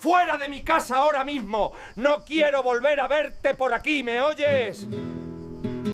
¡Fuera de mi casa ahora mismo! ¡No quiero volver a verte por aquí! ¿Me oyes?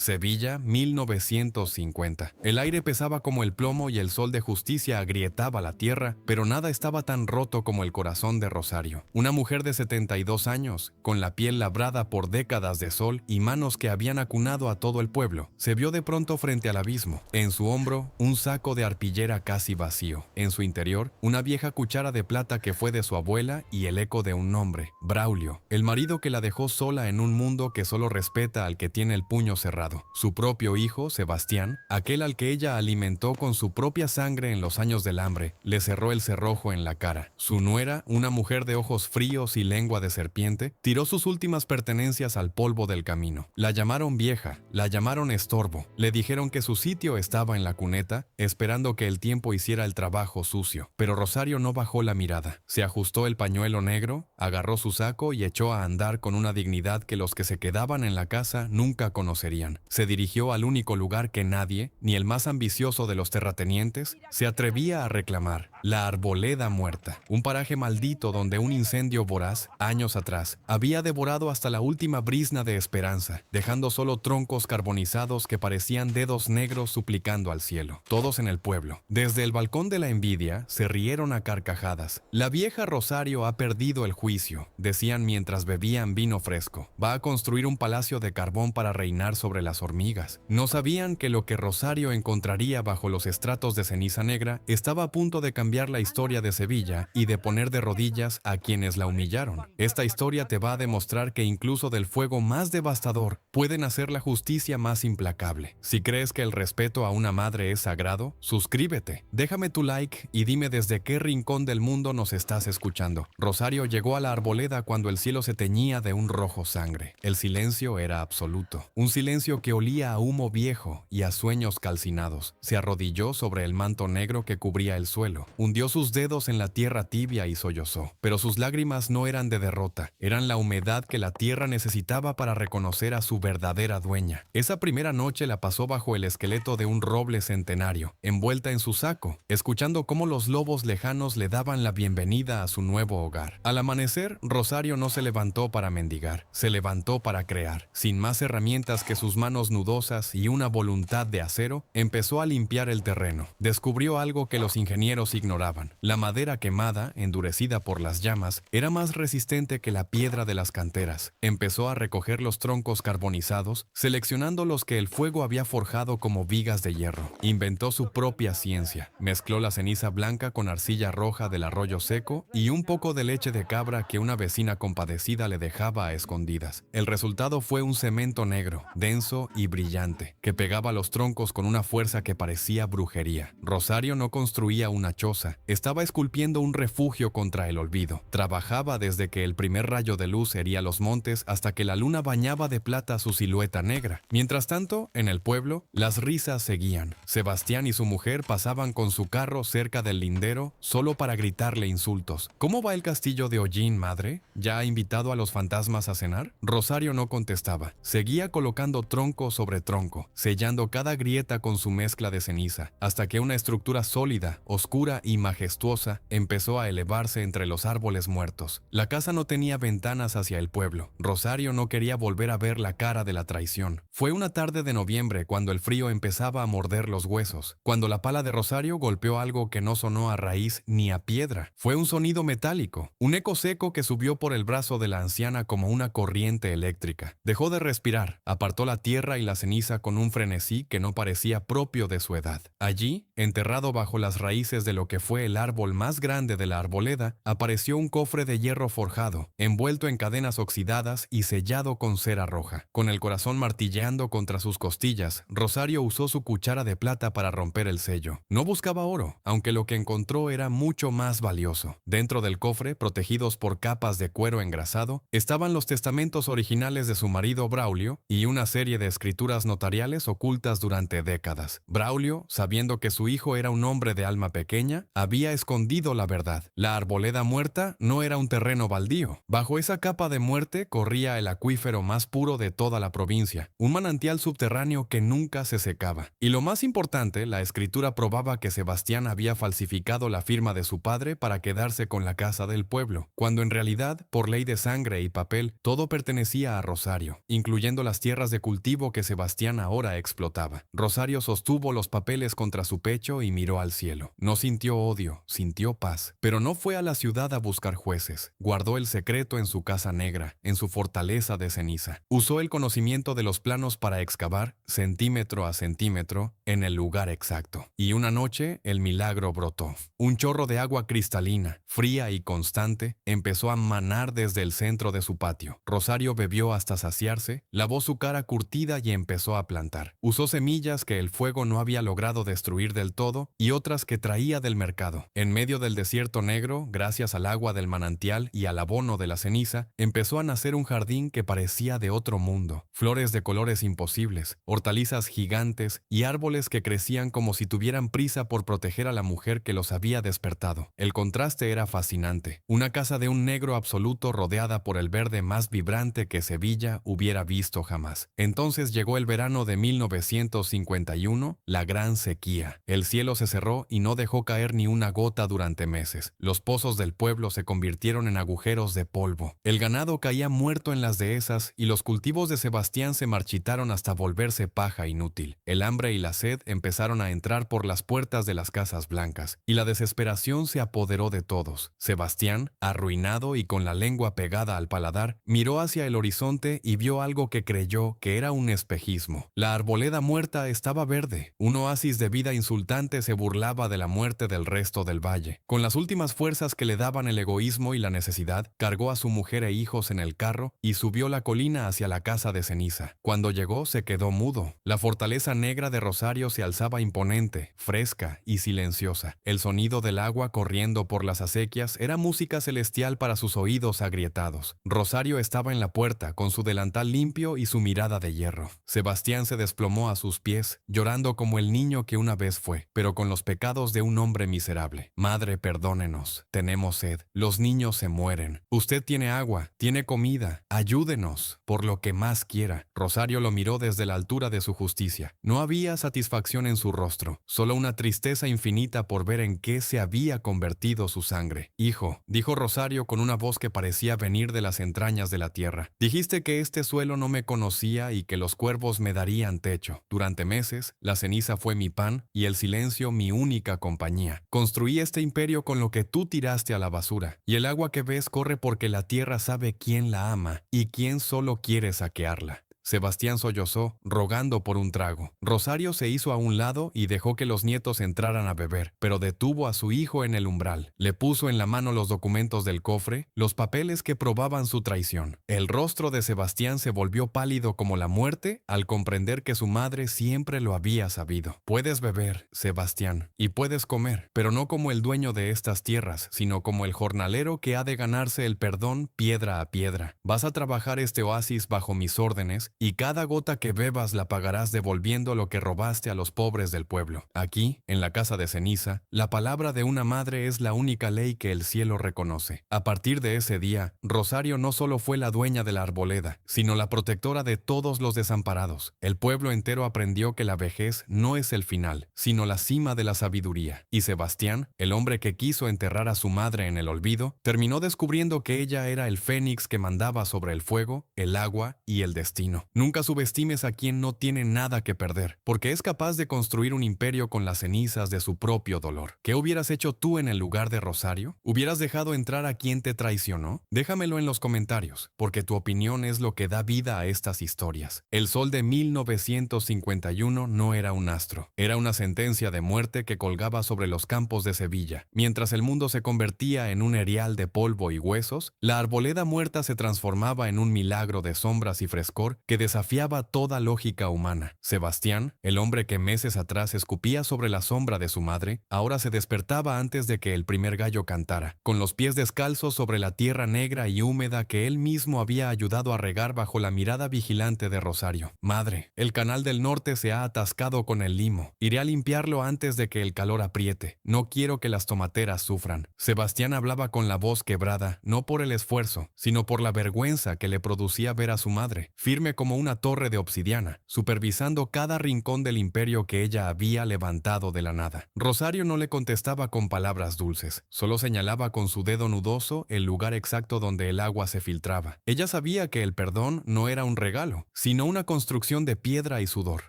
Sevilla, 1950. El aire pesaba como el plomo y el sol de justicia agrietaba la tierra, pero nada estaba tan roto como el corazón de Rosario. Una mujer de 72 años, con la piel labrada por décadas de sol y manos que habían acunado a todo el pueblo, se vio de pronto frente al abismo. En su hombro, un saco de arpillera casi vacío. En su interior, una vieja cuchara de plata que fue de su abuela y el eco de un nombre, Braulio, el marido que la dejó sola en un mundo que solo respeta al que tiene el puño cerrado. Su propio hijo, Sebastián, aquel al que ella alimentó con su propia sangre en los años del hambre, le cerró el cerrojo en la cara. Su nuera, una mujer de ojos fríos y lengua de serpiente, tiró sus últimas pertenencias al polvo del camino. La llamaron vieja, la llamaron estorbo, le dijeron que su sitio estaba en la cuneta, esperando que el tiempo hiciera el trabajo sucio. Pero Rosario no bajó la mirada. Se ajustó el pañuelo negro, agarró su saco y echó a andar con una dignidad que los que se quedaban en la casa nunca conocerían. Se dirigió al único lugar que nadie, ni el más ambicioso de los terratenientes, se atrevía a reclamar: la Arboleda Muerta, un paraje maldito donde un incendio voraz, años atrás, había devorado hasta la última brizna de esperanza, dejando solo troncos carbonizados que parecían dedos negros suplicando al cielo. Todos en el pueblo, desde el balcón de la envidia, se rieron a carcajadas. La vieja Rosario ha perdido el juicio, decían mientras bebían vino fresco. Va a construir un palacio de carbón para reinar sobre las hormigas. No sabían que lo que Rosario encontraría bajo los estratos de ceniza negra estaba a punto de cambiar la historia de Sevilla y de poner de rodillas a quienes la humillaron. Esta historia te va a demostrar que incluso del fuego más devastador puede nacer la justicia más implacable. Si crees que el respeto a una madre es sagrado, suscríbete, déjame tu like y dime desde qué rincón del mundo nos estás escuchando. Rosario llegó a la arboleda cuando el cielo se teñía de un rojo sangre. El silencio era absoluto, un silencio que olía a humo viejo y a sueños calcinados. Se arrodilló sobre el manto negro que cubría el suelo, hundió sus dedos en la tierra tibia y sollozó. Pero sus lágrimas no eran de derrota, eran la humedad que la tierra necesitaba para reconocer a su verdadera dueña. Esa primera noche la pasó bajo el esqueleto de un roble centenario, envuelta en su saco, escuchando cómo los lobos lejanos le daban la bienvenida a su nuevo hogar. Al amanecer, Rosario no se levantó para mendigar, se levantó para crear. Sin más herramientas que sus manos nudosas y una voluntad de acero, empezó a limpiar el terreno. Descubrió algo que los ingenieros ignoraban. La madera quemada, endurecida por las llamas, era más resistente que la piedra de las canteras. Empezó a recoger los troncos carbonizados, seleccionando los que el fuego había forjado como vigas de hierro. Inventó su propia ciencia. Mezcló la ceniza blanca con arcilla roja del arroyo seco y un poco de leche de cabra que una vecina compadecida le dejaba a escondidas. El resultado fue un cemento negro, denso y brillante, que pegaba los troncos con una fuerza que parecía brujería. Rosario no construía una choza, estaba esculpiendo un refugio contra el olvido. Trabajaba desde que el primer rayo de luz hería los montes hasta que la luna bañaba de plata su silueta negra. Mientras tanto, en el pueblo, las risas seguían. Sebastián y su mujer pasaban con su carro cerca del lindero solo para gritarle insultos. ¿Cómo va el castillo de Hollín, madre? ¿Ya ha invitado a los fantasmas a cenar? Rosario no contestaba. Seguía colocando tronco sobre tronco, sellando cada grieta con su mezcla de ceniza, hasta que una estructura sólida, oscura y majestuosa empezó a elevarse entre los árboles muertos. La casa no tenía ventanas hacia el pueblo. Rosario no quería volver a ver la cara de la traición. Fue una tarde de noviembre cuando el frío empezaba a morder los huesos, cuando la pala de Rosario golpeó algo que no sonó a raíz ni a piedra. Fue un sonido metálico, un eco seco que subió por el brazo de la anciana como una corriente eléctrica. Dejó de respirar, apartó la tierra y la ceniza con un frenesí que no parecía propio de su edad. Allí, enterrado bajo las raíces de lo que fue el árbol más grande de la arboleda, apareció un cofre de hierro forjado, envuelto en cadenas oxidadas y sellado con cera roja. Con el corazón martilleando contra sus costillas, Rosario usó su cuchara de plata para romper el sello. No buscaba oro, aunque lo que encontró era mucho más valioso. Dentro del cofre, protegidos por capas de cuero engrasado, estaban los testamentos originales de su marido Braulio y una serie serie de escrituras notariales ocultas durante décadas. Braulio, sabiendo que su hijo era un hombre de alma pequeña, había escondido la verdad. La arboleda muerta no era un terreno baldío. Bajo esa capa de muerte corría el acuífero más puro de toda la provincia, un manantial subterráneo que nunca se secaba. Y lo más importante, la escritura probaba que Sebastián había falsificado la firma de su padre para quedarse con la casa del pueblo, cuando en realidad, por ley de sangre y papel, todo pertenecía a Rosario, incluyendo las tierras de cultivo que Sebastián ahora explotaba. Rosario sostuvo los papeles contra su pecho y miró al cielo. No sintió odio, sintió paz. Pero no fue a la ciudad a buscar jueces. Guardó el secreto en su casa negra, en su fortaleza de ceniza. Usó el conocimiento de los planos para excavar, centímetro a centímetro, en el lugar exacto. Y una noche, el milagro brotó. Un chorro de agua cristalina, fría y constante, empezó a manar desde el centro de su patio. Rosario bebió hasta saciarse, lavó su cara curtida y empezó a plantar. Usó semillas que el fuego no había logrado destruir del todo y otras que traía del mercado. En medio del desierto negro, gracias al agua del manantial y al abono de la ceniza, empezó a nacer un jardín que parecía de otro mundo. Flores de colores imposibles, hortalizas gigantes y árboles que crecían como si tuvieran prisa por proteger a la mujer que los había despertado. El contraste era fascinante. Una casa de un negro absoluto rodeada por el verde más vibrante que Sevilla hubiera visto jamás. Entonces llegó el verano de 1951, la gran sequía. El cielo se cerró y no dejó caer ni una gota durante meses. Los pozos del pueblo se convirtieron en agujeros de polvo. El ganado caía muerto en las dehesas y los cultivos de Sebastián se marchitaron hasta volverse paja inútil. El hambre y la sed empezaron a entrar por las puertas de las casas blancas y la desesperación se apoderó de todos. Sebastián, arruinado y con la lengua pegada al paladar, miró hacia el horizonte y vio algo que creyó que era un espejismo. La arboleda muerta estaba verde. Un oasis de vida insultante se burlaba de la muerte del resto del valle. Con las últimas fuerzas que le daban el egoísmo y la necesidad, cargó a su mujer e hijos en el carro y subió la colina hacia la casa de ceniza. Cuando llegó, se quedó mudo. La fortaleza negra de Rosario se alzaba imponente, fresca y silenciosa. El sonido del agua corriendo por las acequias era música celestial para sus oídos agrietados. Rosario estaba en la puerta, con su delantal limpio y su mirada de hierro. Sebastián se desplomó a sus pies, llorando como el niño que una vez fue, pero con los pecados de un hombre miserable. Madre, perdónenos. Tenemos sed. Los niños se mueren. Usted tiene agua, tiene comida. Ayúdenos, por lo que más quiera. Rosario lo miró desde la altura de su justicia. No había satisfacción en su rostro, solo una tristeza infinita por ver en qué se había convertido su sangre. Hijo, dijo Rosario con una voz que parecía venir de las entrañas de la tierra. Dijiste que este suelo no me conocía y que los cuervos me darían techo. Durante meses, la ceniza fue mi pan y el silencio mi única compañía. Construí este imperio con lo que tú tiraste a la basura, y el agua que ves corre porque la tierra sabe quién la ama y quién solo quiere saquearla. Sebastián sollozó, rogando por un trago. Rosario se hizo a un lado y dejó que los nietos entraran a beber, pero detuvo a su hijo en el umbral. Le puso en la mano los documentos del cofre, los papeles que probaban su traición. El rostro de Sebastián se volvió pálido como la muerte al comprender que su madre siempre lo había sabido. Puedes beber, Sebastián, y puedes comer, pero no como el dueño de estas tierras, sino como el jornalero que ha de ganarse el perdón piedra a piedra. Vas a trabajar este oasis bajo mis órdenes, y cada gota que bebas la pagarás devolviendo lo que robaste a los pobres del pueblo. Aquí, en la casa de ceniza, la palabra de una madre es la única ley que el cielo reconoce. A partir de ese día, Rosario no solo fue la dueña de la arboleda, sino la protectora de todos los desamparados. El pueblo entero aprendió que la vejez no es el final, sino la cima de la sabiduría. Y Sebastián, el hombre que quiso enterrar a su madre en el olvido, terminó descubriendo que ella era el fénix que mandaba sobre el fuego, el agua y el destino. Nunca subestimes a quien no tiene nada que perder, porque es capaz de construir un imperio con las cenizas de su propio dolor. ¿Qué hubieras hecho tú en el lugar de Rosario? ¿Hubieras dejado entrar a quien te traicionó? Déjamelo en los comentarios, porque tu opinión es lo que da vida a estas historias. El sol de 1951 no era un astro, era una sentencia de muerte que colgaba sobre los campos de Sevilla. Mientras el mundo se convertía en un erial de polvo y huesos, la arboleda muerta se transformaba en un milagro de sombras y frescor que desafiaba toda lógica humana. Sebastián, el hombre que meses atrás escupía sobre la sombra de su madre, ahora se despertaba antes de que el primer gallo cantara, con los pies descalzos sobre la tierra negra y húmeda que él mismo había ayudado a regar bajo la mirada vigilante de Rosario. Madre, el canal del norte se ha atascado con el limo. Iré a limpiarlo antes de que el calor apriete. No quiero que las tomateras sufran. Sebastián hablaba con la voz quebrada, no por el esfuerzo, sino por la vergüenza que le producía ver a su madre, firme como una torre de obsidiana, supervisando cada rincón del imperio que ella había levantado de la nada. Rosario no le contestaba con palabras dulces, solo señalaba con su dedo nudoso el lugar exacto donde el agua se filtraba. Ella sabía que el perdón no era un regalo, sino una construcción de piedra y sudor.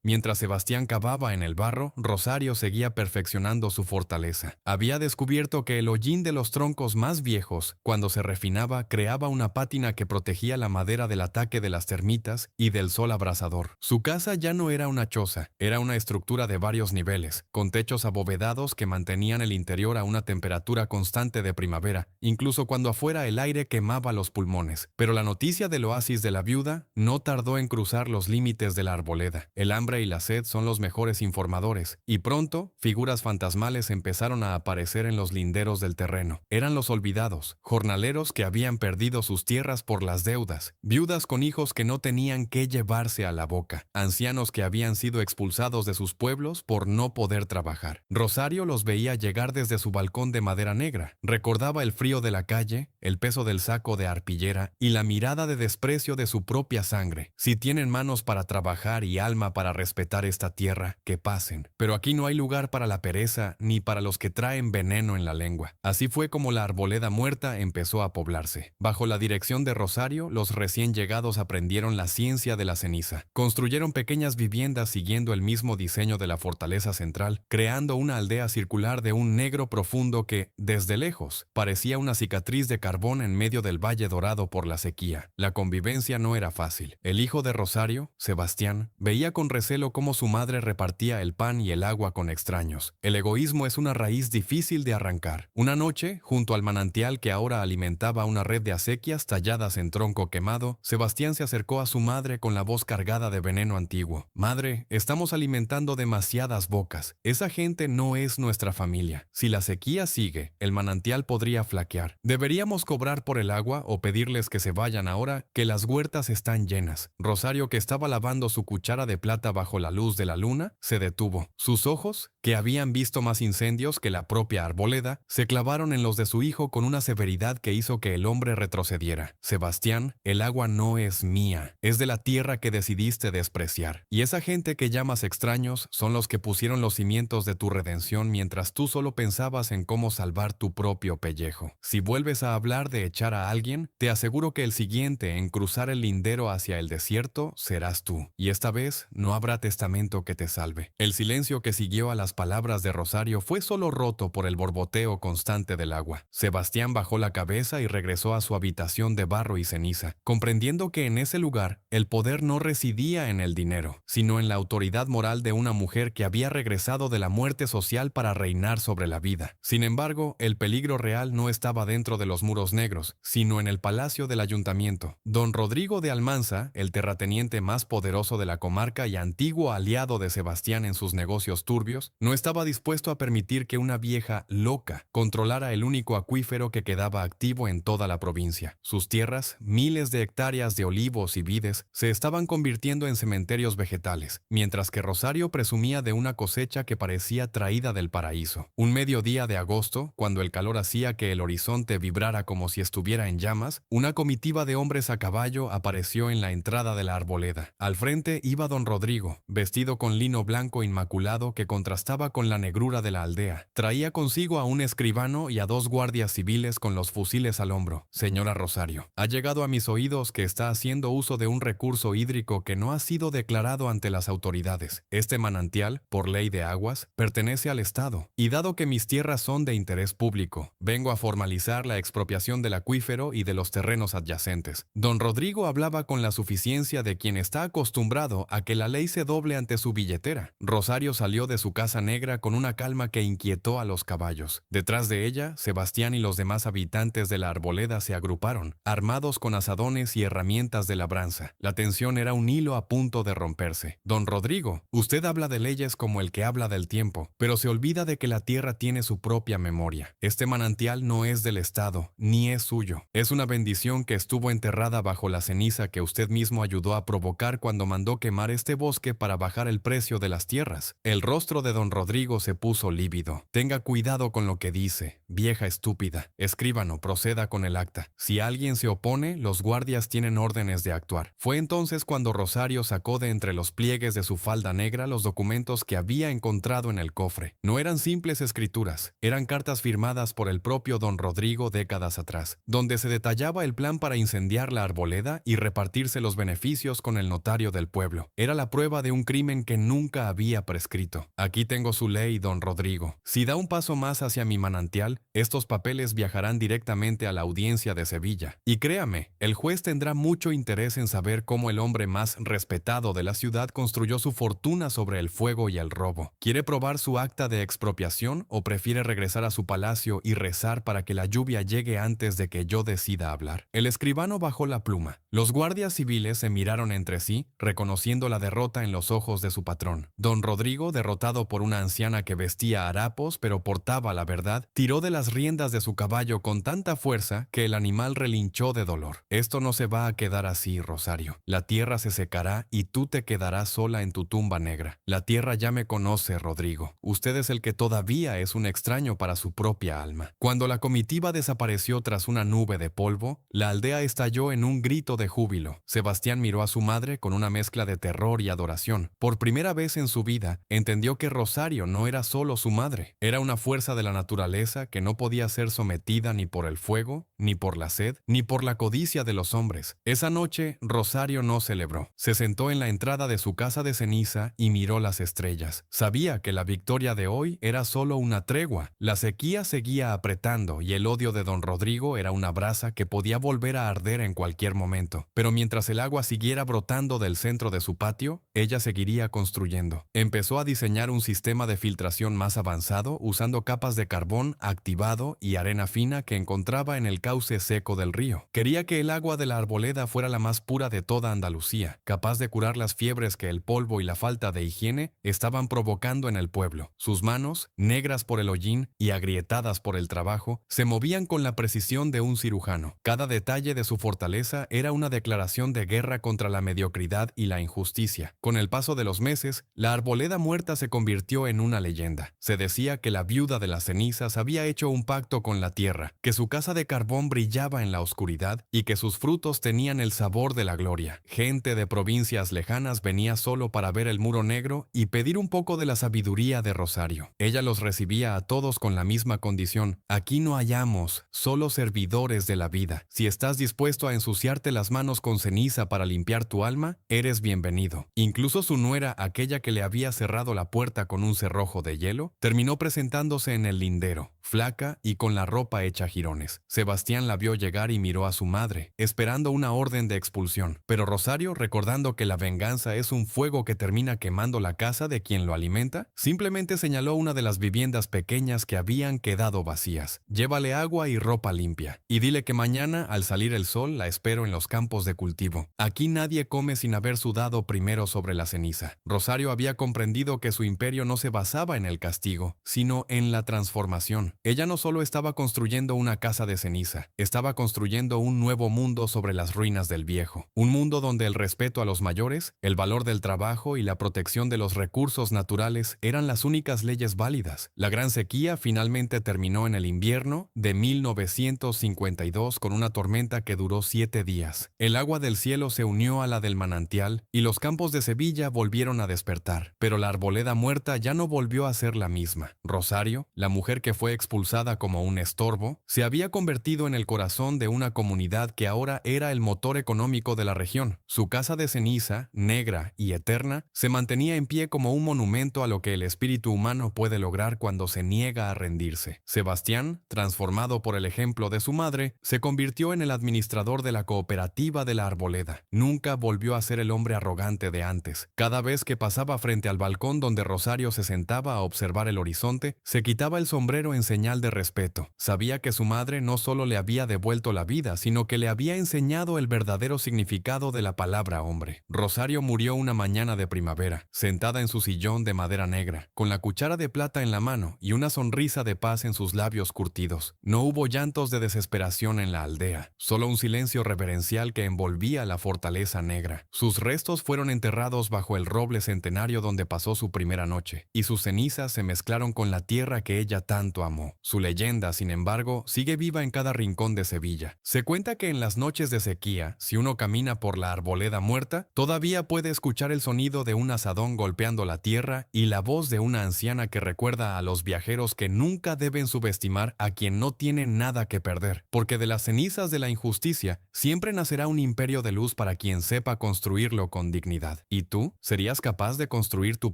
Mientras Sebastián cavaba en el barro, Rosario seguía perfeccionando su fortaleza. Había descubierto que el hollín de los troncos más viejos, cuando se refinaba, creaba una pátina que protegía la madera del ataque de las termitas y del sol abrasador. Su casa ya no era una choza, era una estructura de varios niveles, con techos abovedados que mantenían el interior a una temperatura constante de primavera, incluso cuando afuera el aire quemaba los pulmones. Pero la noticia del oasis de la viuda no tardó en cruzar los límites de la arboleda. El hambre y la sed son los mejores informadores, y pronto figuras fantasmales empezaron a aparecer en los linderos del terreno. Eran los olvidados, jornaleros que habían perdido sus tierras por las deudas, viudas con hijos que no tenían qué llevarse a la boca, ancianos que habían sido expulsados de sus pueblos por no poder trabajar. Rosario los veía llegar desde su balcón de madera negra. Recordaba el frío de la calle, el peso del saco de arpillera y la mirada de desprecio de su propia sangre. Si tienen manos para trabajar y alma para respetar esta tierra, que pasen. Pero aquí no hay lugar para la pereza ni para los que traen veneno en la lengua. Así fue como la arboleda muerta empezó a poblarse. Bajo la dirección de Rosario, los recién llegados aprendieron la ciencia de la ceniza. Construyeron pequeñas viviendas siguiendo el mismo diseño de la fortaleza central, creando una aldea circular de un negro profundo que, desde lejos, parecía una cicatriz de carbón en medio del valle dorado por la sequía. La convivencia no era fácil. El hijo de Rosario, Sebastián, veía con recelo cómo su madre repartía el pan y el agua con extraños. El egoísmo es una raíz difícil de arrancar. Una noche, junto al manantial que ahora alimentaba una red de acequias talladas en tronco quemado, Sebastián se acercó a su madre con la voz cargada de veneno antiguo. «Madre, estamos alimentando demasiadas bocas. Esa gente no es nuestra familia. Si la sequía sigue, el manantial podría flaquear. Deberíamos cobrar por el agua o pedirles que se vayan ahora, que las huertas están llenas». Rosario, que estaba lavando su cuchara de plata bajo la luz de la luna, se detuvo. Sus ojos, que habían visto más incendios que la propia arboleda, se clavaron en los de su hijo con una severidad que hizo que el hombre retrocediera. «Sebastián, el agua no es mía, es de la tierra que decidiste despreciar. Y esa gente que llamas extraños son los que pusieron los cimientos de tu redención mientras tú solo pensabas en cómo salvar tu propio pellejo. Si vuelves a hablar de echar a alguien, te aseguro que el siguiente en cruzar el lindero hacia el desierto serás tú. Y esta vez no habrá testamento que te salve». El silencio que siguió a las palabras de Rosario fue solo roto por el borboteo constante del agua. Sebastián bajó la cabeza y regresó a su habitación de barro y ceniza, comprendiendo que en ese lugar el poder no residía en el dinero, sino en la autoridad moral de una mujer que había regresado de la muerte social para reinar sobre la vida. Sin embargo, el peligro real no estaba dentro de los muros negros, sino en el palacio del ayuntamiento. Don Rodrigo de Almanza, el terrateniente más poderoso de la comarca y antiguo aliado de Sebastián en sus negocios turbios, no estaba dispuesto a permitir que una vieja loca controlara el único acuífero que quedaba activo en toda la provincia. Sus tierras, miles de hectáreas de olivos y vides, se estaban convirtiendo en cementerios vegetales, mientras que Rosario presumía de una cosecha que parecía traída del paraíso. Un mediodía de agosto, cuando el calor hacía que el horizonte vibrara como si estuviera en llamas, una comitiva de hombres a caballo apareció en la entrada de la arboleda. Al frente iba don Rodrigo, vestido con lino blanco inmaculado que contrastaba con la negrura de la aldea. Traía consigo a un escribano y a 2 guardias civiles con los fusiles al hombro. «Señora Rosario, ha llegado a mis oídos que está haciendo uso de un recurso hídrico que no ha sido declarado ante las autoridades. Este manantial, por ley de aguas, pertenece al Estado, y dado que mis tierras son de interés público, vengo a formalizar la expropiación del acuífero y de los terrenos adyacentes». Don Rodrigo hablaba con la suficiencia de quien está acostumbrado a que la ley se doble ante su billetera. Rosario salió de su casa negra con una calma que inquietó a los caballos. Detrás de ella, Sebastián y los demás habitantes de la arboleda se agruparon, armados con azadones y herramientas de labranza. La tensión era un hilo a punto de romperse. Don Rodrigo, usted habla de leyes como el que habla del tiempo, pero se olvida de que la tierra tiene su propia memoria. Este manantial no es del Estado, ni es suyo. Es una bendición que estuvo enterrada bajo la ceniza que usted mismo ayudó a provocar cuando mandó quemar este bosque para bajar el precio de las tierras. El rostro de don Rodrigo se puso lívido. Tenga cuidado con lo que dice, vieja estúpida. Escribano, proceda con el acta. Si alguien se opone, los guardias tienen órdenes de actuar. Fue entonces cuando Rosario sacó de entre los pliegues de su falda negra los documentos que había encontrado en el cofre. No eran simples escrituras, eran cartas firmadas por el propio don Rodrigo décadas atrás, donde se detallaba el plan para incendiar la arboleda y repartirse los beneficios con el notario del pueblo. Era la prueba de un crimen que nunca había prescrito. Aquí tengo su ley, don Rodrigo. Si da un paso más hacia mi manantial, estos papeles viajarán directamente a la audiencia de Sevilla. Y créame, el juez tendrá mucho interés en saber cómo el hombre más respetado de la ciudad construyó su fortuna sobre el fuego y el robo. ¿Quiere probar su acta de expropiación o prefiere regresar a su palacio y rezar para que la lluvia llegue antes de que yo decida hablar? El escribano bajó la pluma. Los guardias civiles se miraron entre sí, reconociendo la derrota en los ojos de su patrón. Don Rodrigo, derrotado por una anciana que vestía harapos pero portaba la verdad, tiró de las riendas de su caballo con tanta fuerza que el animal relinchó de dolor. Esto no se va a quedar así, Rosario. La tierra se secará y tú te quedarás sola en tu tumba negra. La tierra ya me conoce, Rodrigo. Usted es el que todavía es un extraño para su propia alma. Cuando la comitiva desapareció tras una nube de polvo, la aldea estalló en un grito de júbilo. Sebastián miró a su madre con una mezcla de terror y adoración. Por primera vez en su vida, entendió que Rosario no era solo su madre. Era una fuerza de la naturaleza que no podía ser sometida ni por el fuego, ni por la sed, ni por la codicia de los hombres. Esa noche, Rosario no celebró. Se sentó en la entrada de su casa de ceniza y miró las estrellas. Sabía que la victoria de hoy era solo una tregua. La sequía seguía apretando y el odio de don Rodrigo era una brasa que podía volver a arder en cualquier momento. Pero mientras el agua siguiera brotando del centro de su patio, ella seguiría construyendo. Empezó a diseñar un sistema de filtración más avanzado usando capas de carbón activado y arena fina que encontraba en el cauce seco del río. Quería que el agua de la arboleda fuera la más pura de toda Andalucía, capaz de curar las fiebres que el polvo y la falta de higiene estaban provocando en el pueblo. Sus manos, negras por el hollín y agrietadas por el trabajo, se movían con la precisión de un cirujano. Cada detalle de su fortaleza era una declaración de guerra contra la mediocridad y la injusticia. Con el paso de los meses, la arboleda muerta se convirtió en una leyenda. Se decía que la viuda de las cenizas había hecho un pacto con la tierra, que su casa de carbón brillaba en la oscuridad y que sus frutos tenían el sabor de la gloria. Gente de provincias lejanas venía solo para ver el muro negro y pedir un poco de la sabiduría de Rosario. Ella los recibía a todos con la misma condición. Aquí no hallamos, solo servidores de la vida. Si estás dispuesto a ensuciarte las manos con ceniza para limpiar tu alma, eres bienvenido. Incluso su nuera, aquella que le había cerrado la puerta con un cerrojo de hielo, terminó presentándose en el lindero, flaca y con la ropa hecha jirones. Sebastián la vio llegar y miró a su madre, esperando una orden de expulsión. Pero Rosario, recordando que la venganza es un fuego que termina quemando la casa de quien lo alimenta, simplemente señaló una de las viviendas pequeñas que habían quedado vacías. Llévale agua y ropa limpia, y dile que mañana, al salir el sol, la espero en los campos de cultivo. Aquí nadie come sin haber sudado primero sobre la ceniza. Rosario había comprendido que su imperio no se basaba en el castigo, sino en la transformación. Ella no solo estaba construyendo una casa de ceniza, estaba construyendo un nuevo mundo sobre las ruinas del viejo. Un mundo donde el respeto a los mayores, el valor del trabajo y la protección de los recursos naturales eran las únicas leyes válidas. La gran sequía finalmente terminó en el invierno de 1952 con una tormenta que duró 7 días. El agua del cielo se unió a la del manantial y los campos de Sevilla volvieron a despertar. Pero la arboleda muerta ya no volvió a ser la misma. Rosario, la mujer que fue expulsada como un estorbo, se había convertido en el corazón de una comunidad que ahora era el motor económico de la región. Su casa de ceniza, negra y eterna, se mantenía en pie como un monumento a lo que el espíritu humano puede lograr cuando se niega a rendirse. Sebastián, transformado por el ejemplo de su madre, se convirtió en el administrador de la cooperativa de la arboleda. Nunca volvió a ser el hombre arrogante de antes. Cada vez que pasaba frente al balcón donde Rosario se sentaba a observar el horizonte, se quitaba el sombrero en señal de respeto. Sabía que su madre no solo le le había devuelto la vida, sino que le había enseñado el verdadero significado de la palabra hombre. Rosario murió una mañana de primavera, sentada en su sillón de madera negra, con la cuchara de plata en la mano y una sonrisa de paz en sus labios curtidos. No hubo llantos de desesperación en la aldea, solo un silencio reverencial que envolvía la fortaleza negra. Sus restos fueron enterrados bajo el roble centenario donde pasó su primera noche, y sus cenizas se mezclaron con la tierra que ella tanto amó. Su leyenda, sin embargo, sigue viva en cada rincón de Sevilla. Se cuenta que en las noches de sequía, si uno camina por la arboleda muerta, todavía puede escuchar el sonido de un azadón golpeando la tierra y la voz de una anciana que recuerda a los viajeros que nunca deben subestimar a quien no tiene nada que perder, porque de las cenizas de la injusticia siempre nacerá un imperio de luz para quien sepa construirlo con dignidad. ¿Y tú? ¿Serías capaz de construir tu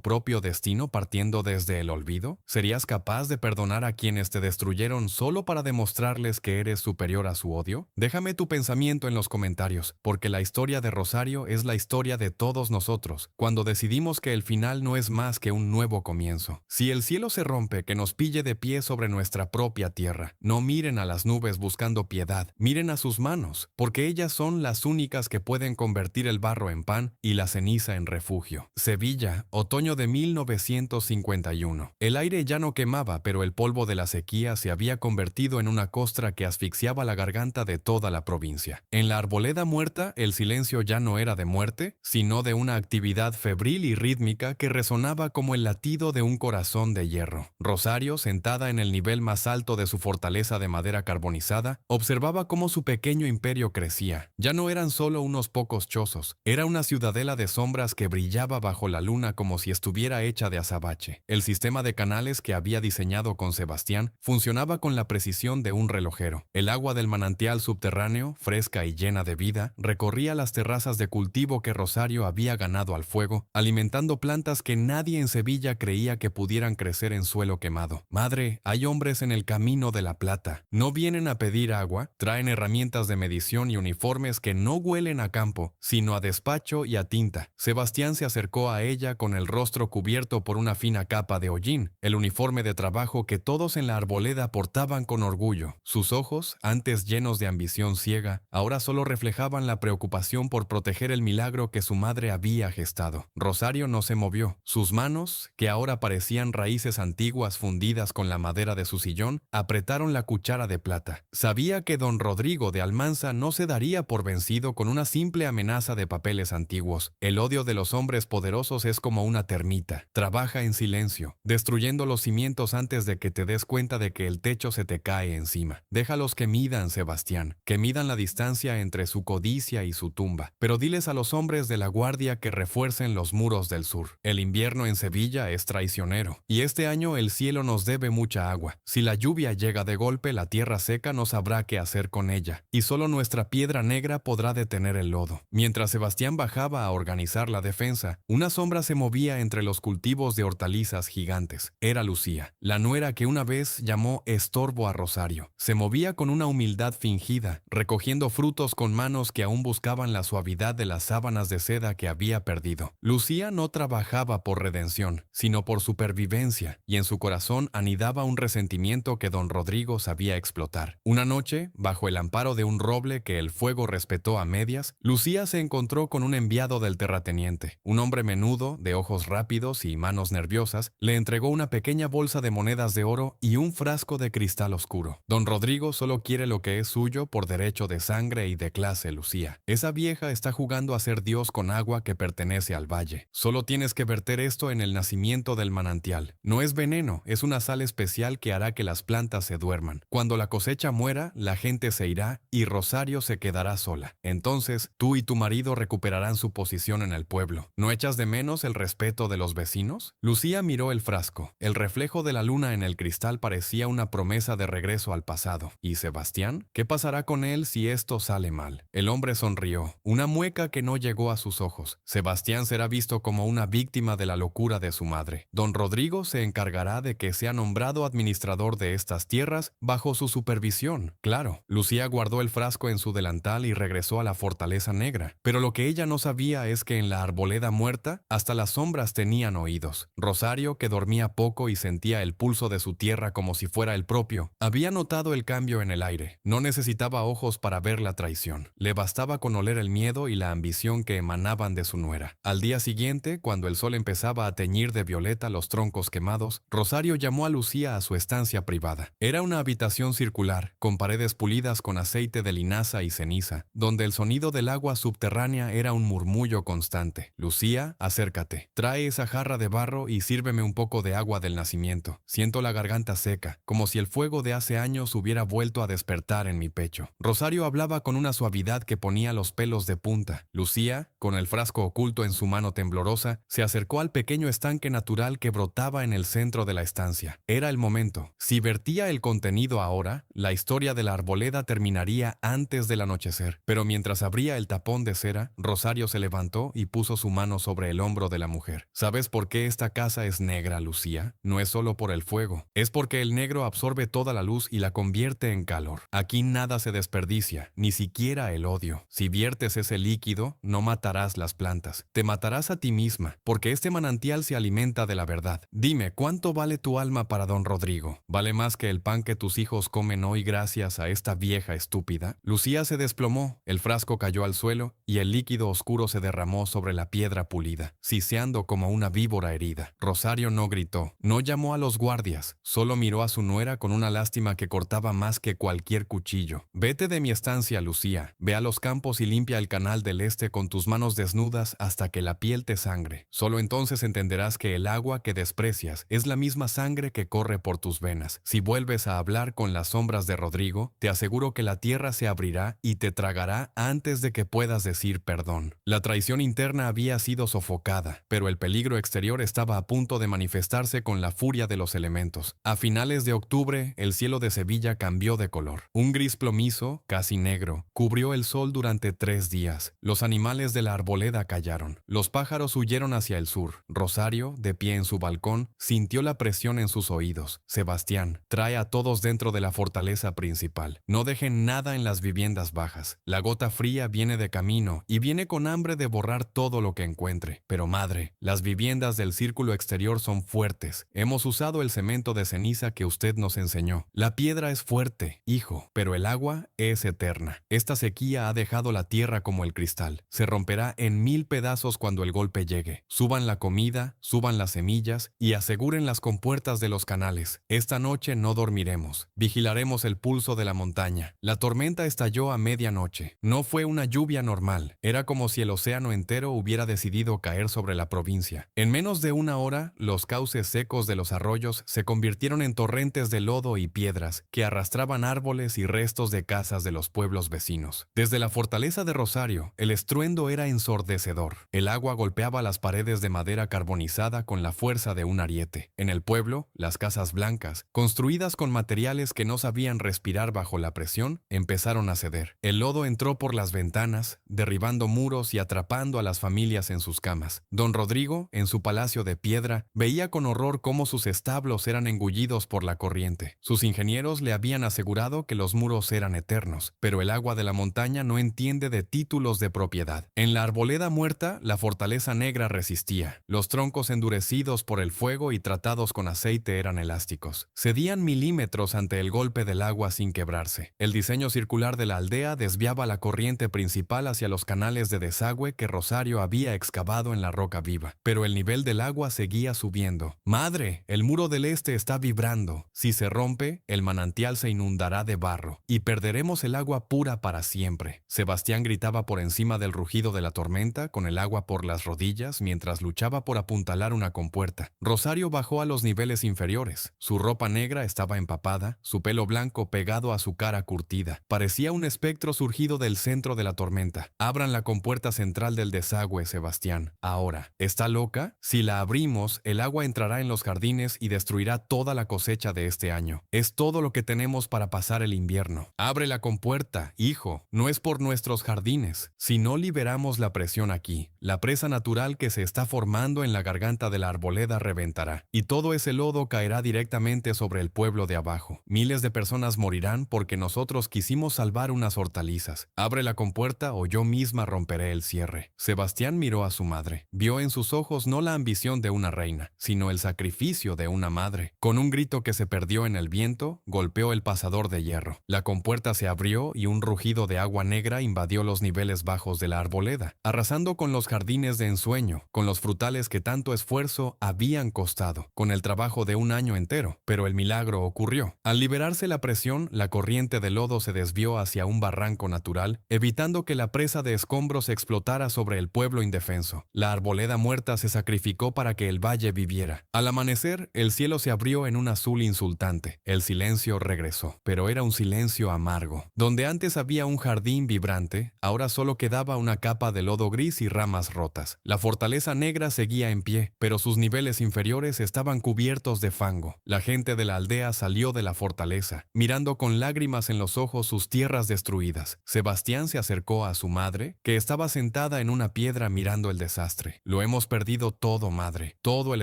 propio destino partiendo desde el olvido? ¿Serías capaz de perdonar a quienes te destruyeron solo para demostrarles que eres superior a su odio? Déjame tu pensamiento en los comentarios, porque la historia de Rosario es la historia de todos nosotros, cuando decidimos que el final no es más que un nuevo comienzo. Si el cielo se rompe, que nos pille de pie sobre nuestra propia tierra. No miren a las nubes buscando piedad, miren a sus manos, porque ellas son las únicas que pueden convertir el barro en pan y la ceniza en refugio. Sevilla, otoño de 1951. El aire ya no quemaba, pero el polvo de la sequía se había convertido en una costra que asfixiaba la garganta de toda la provincia. En la arboleda muerta, el silencio ya no era de muerte, sino de una actividad febril y rítmica que resonaba como el latido de un corazón de hierro. Rosario, sentada en el nivel más alto de su fortaleza de madera carbonizada, observaba cómo su pequeño imperio crecía. Ya no eran solo unos pocos chozos, era una ciudadela de sombras que brillaba bajo la luna como si estuviera hecha de azabache. El sistema de canales que había diseñado con Sebastián funcionaba con la precisión de un relojero. El agua del manantial subterráneo, fresca y llena de vida, recorría las terrazas de cultivo que Rosario había ganado al fuego, alimentando plantas que nadie en Sevilla creía que pudieran crecer en suelo quemado. Madre, hay hombres en el camino de la plata. No vienen a pedir agua, traen herramientas de medición y uniformes que no huelen a campo, sino a despacho y a tinta. Sebastián se acercó a ella con el rostro cubierto por una fina capa de hollín, el uniforme de trabajo que todos en la arboleda portaban con orgullo. Sus ojos, antes llenos de ambición ciega, ahora solo reflejaban la preocupación por proteger el milagro que su madre había gestado. Rosario no se movió. Sus manos, que ahora parecían raíces antiguas fundidas con la madera de su sillón, apretaron la cuchara de plata. Sabía que don Rodrigo de Almanza no se daría por vencido con una simple amenaza de papeles antiguos. El odio de los hombres poderosos es como una termita. Trabaja en silencio, destruyendo los cimientos antes de que te des cuenta de que el techo se te cae encima. Déjalos que midan, Sebastián, que midan la distancia entre su codicia y su tumba. Pero diles a los hombres de la guardia que refuercen los muros del sur. El invierno en Sevilla es traicionero, y este año el cielo nos debe mucha agua. Si la lluvia llega de golpe, la tierra seca no sabrá qué hacer con ella, y solo nuestra piedra negra podrá detener el lodo. Mientras Sebastián bajaba a organizar la defensa, una sombra se movía entre los cultivos de hortalizas gigantes. Era Lucía, la nuera que una vez llamó estorbo a Rosario. Se movía con una humildad fingida, recogiendo frutos con manos que aún buscaban la suavidad de las sábanas de seda que había perdido. Lucía no trabajaba por redención, sino por supervivencia, y en su corazón anidaba un resentimiento que don Rodrigo sabía explotar. Una noche, bajo el amparo de un roble que el fuego respetó a medias, Lucía se encontró con un enviado del terrateniente. Un hombre menudo, de ojos rápidos y manos nerviosas, le entregó una pequeña bolsa de monedas de oro y un frasco de cristal oscuro. Don Rodrigo solo quiere lo que es suyo por derecho de sangre y de clase, Lucía. Esa vieja está jugando a ser Dios con agua que pertenece al valle. Solo tienes que verter esto en el nacimiento del manantial. No es veneno, es una sal especial que hará que las plantas se duerman. Cuando la cosecha muera, la gente se irá y Rosario se quedará sola. Entonces, tú y tu marido recuperarán su posición en el pueblo. ¿No echas de menos el respeto de los vecinos? Lucía miró el frasco. El reflejo de la luna en el cristal parecía una promesa de regreso al pasado. ¿Y Sebastián? ¿Qué pasará con él si esto sale mal? El hombre sonrió, una mueca que no llegó a sus ojos. Sebastián será visto como una víctima de la locura de su madre. Don Rodrigo se encargará de que sea nombrado administrador de estas tierras bajo su supervisión. Claro, Lucía guardó el frasco en su delantal y regresó a la fortaleza negra. Pero lo que ella no sabía es que en la arboleda muerta, hasta las sombras tenían oídos. Rosario, que dormía poco y sentía el pulso de su tierra como si fuera el propio, había notado el cambio en en el aire. No necesitaba ojos para ver la traición. Le bastaba con oler el miedo y la ambición que emanaban de su nuera. Al día siguiente, cuando el sol empezaba a teñir de violeta los troncos quemados, Rosario llamó a Lucía a su estancia privada. Era una habitación circular, con paredes pulidas con aceite de linaza y ceniza, donde el sonido del agua subterránea era un murmullo constante. Lucía, acércate. Trae esa jarra de barro y sírveme un poco de agua del nacimiento. Siento la garganta seca, como si el fuego de hace años hubiera vuelto a despertar en mi pecho. Rosario hablaba con una suavidad que ponía los pelos de punta. Lucía, con el frasco oculto en su mano temblorosa, se acercó al pequeño estanque natural que brotaba en el centro de la estancia. Era el momento. Si vertía el contenido ahora, la historia de la arboleda terminaría antes del anochecer. Pero mientras abría el tapón de cera, Rosario se levantó y puso su mano sobre el hombro de la mujer. ¿Sabes por qué esta casa es negra, Lucía? No es solo por el fuego. Es porque el negro absorbe toda la luz y la convierte en calor. Aquí nada se desperdicia, ni siquiera el odio. Si viertes ese líquido, no matarás las plantas. Te matarás a ti misma, porque este manantial se alimenta de la verdad. Dime, ¿cuánto vale tu alma para don Rodrigo? ¿Vale más que el pan que tus hijos comen hoy gracias a esta vieja estúpida? Lucía se desplomó, el frasco cayó al suelo y el líquido oscuro se derramó sobre la piedra pulida, siseando como una víbora herida. Rosario no gritó, no llamó a los guardias, solo miró a su nuera con una lástima que cortaba más que cualquier cuchillo. Vete de mi estancia, Lucía. Ve a los campos y limpia el canal del este con tus manos desnudas hasta que la piel te sangre. Solo entonces entenderás que el agua que desprecias es la misma sangre que corre por tus venas. Si vuelves a hablar con las sombras de Rodrigo, te aseguro que la tierra se abrirá y te tragará antes de que puedas decir perdón. La traición interna había sido sofocada, pero el peligro exterior estaba a punto de manifestarse con la furia de los elementos. A finales de octubre, el cielo de Sevilla cambió de color. Un gris plomizo, casi negro, cubrió el sol durante 3 días. Los animales de la arboleda callaron. Los pájaros huyeron hacia el sur. Rosario, de pie en su balcón, sintió la presión en sus oídos. Sebastián, trae a todos dentro de la fortaleza principal. No dejen nada en las viviendas bajas. La gota fría viene de camino y viene con hambre de borrar todo lo que encuentre. Pero madre, las viviendas del círculo exterior son fuertes. Hemos usado el cemento de ceniza que usted nos enseñó. La piedra es fuerte, hijo, pero el agua es eterna. Esta sequía ha dejado la tierra como el cristal. Se romperá en 1000 pedazos cuando el golpe llegue. Suban la comida, suban las semillas y aseguren las compuertas de los canales. Esta noche no dormiremos. Vigilaremos el pulso de la montaña. La tormenta estalló a medianoche. No fue una lluvia normal. Era como si el océano entero hubiera decidido caer sobre la provincia. En menos de una hora, los cauces secos de los arroyos se convirtieron en torrentes de lodo y piedras que arrastraban árboles y restos de casas de los pueblos vecinos. Desde la fortaleza de Rosario, el estruendo era ensordecedor. El agua golpeaba las paredes de madera carbonizada con la fuerza de un ariete. En el pueblo, las casas blancas, construidas con materiales que no sabían respirar bajo la presión, empezaron a ceder. El lodo entró por las ventanas, derribando muros y atrapando a las familias en sus camas. Don Rodrigo, en su palacio de piedra, veía con horror cómo sus establos eran engullidos por la corriente. Sus ingenieros le habían asegurado que los muros eran eternos, pero el agua de la montaña no entiende de títulos de propiedad. En la arboleda muerta, la fortaleza negra resistía. Los troncos endurecidos por el fuego y tratados con aceite eran elásticos. Cedían milímetros ante el golpe del agua sin quebrarse. El diseño circular de la aldea desviaba la corriente principal hacia los canales de desagüe que Rosario había excavado en la roca viva. Pero el nivel del agua seguía subiendo. ¡Madre! El muro del este está vibrando. Si se rompe, el manantial se inundará de barro y perderemos el agua pura para siempre. Sebastián gritaba por encima del rugido de la tormenta, con el agua por las rodillas, mientras luchaba por apuntalar una compuerta. Rosario bajó a los niveles inferiores. Su ropa negra estaba empapada, su pelo blanco pegado a su cara curtida. Parecía un espectro surgido del centro de la tormenta. Abran la compuerta central del desagüe, Sebastián. Ahora. ¿Está loca? Si la abrimos, el agua entrará en los jardines y destruirá toda la cosecha de este año. Es todo lo que tenemos para pasar el invierno. Abre la compuerta, hijo. No es por nuestros jardines. Si no liberamos la presión aquí, la presa natural que se está formando en la garganta de la arboleda reventará. Y todo ese lodo caerá directamente sobre el pueblo de abajo. Miles de personas morirán porque nosotros quisimos salvar unas hortalizas. Abre la compuerta o yo misma romperé el cierre. Sebastián miró a su madre. Vio en sus ojos no la ambición de una reina, sino el sacrificio de una madre. Con un grito que se perdió en el viento, golpeó el pasador contador de hierro. La compuerta se abrió y un rugido de agua negra invadió los niveles bajos de la arboleda, arrasando con los jardines de ensueño, con los frutales que tanto esfuerzo habían costado, con el trabajo de un año entero. Pero el milagro ocurrió. Al liberarse la presión, la corriente de lodo se desvió hacia un barranco natural, evitando que la presa de escombros explotara sobre el pueblo indefenso. La arboleda muerta se sacrificó para que el valle viviera. Al amanecer, el cielo se abrió en un azul insultante. El silencio regresó, pero era un silencio amargo. Donde antes había un jardín vibrante, ahora solo quedaba una capa de lodo gris y ramas rotas. La fortaleza negra seguía en pie, pero sus niveles inferiores estaban cubiertos de fango. La gente de la aldea salió de la fortaleza, mirando con lágrimas en los ojos sus tierras destruidas. Sebastián se acercó a su madre, que estaba sentada en una piedra mirando el desastre. Lo hemos perdido todo, madre. Todo el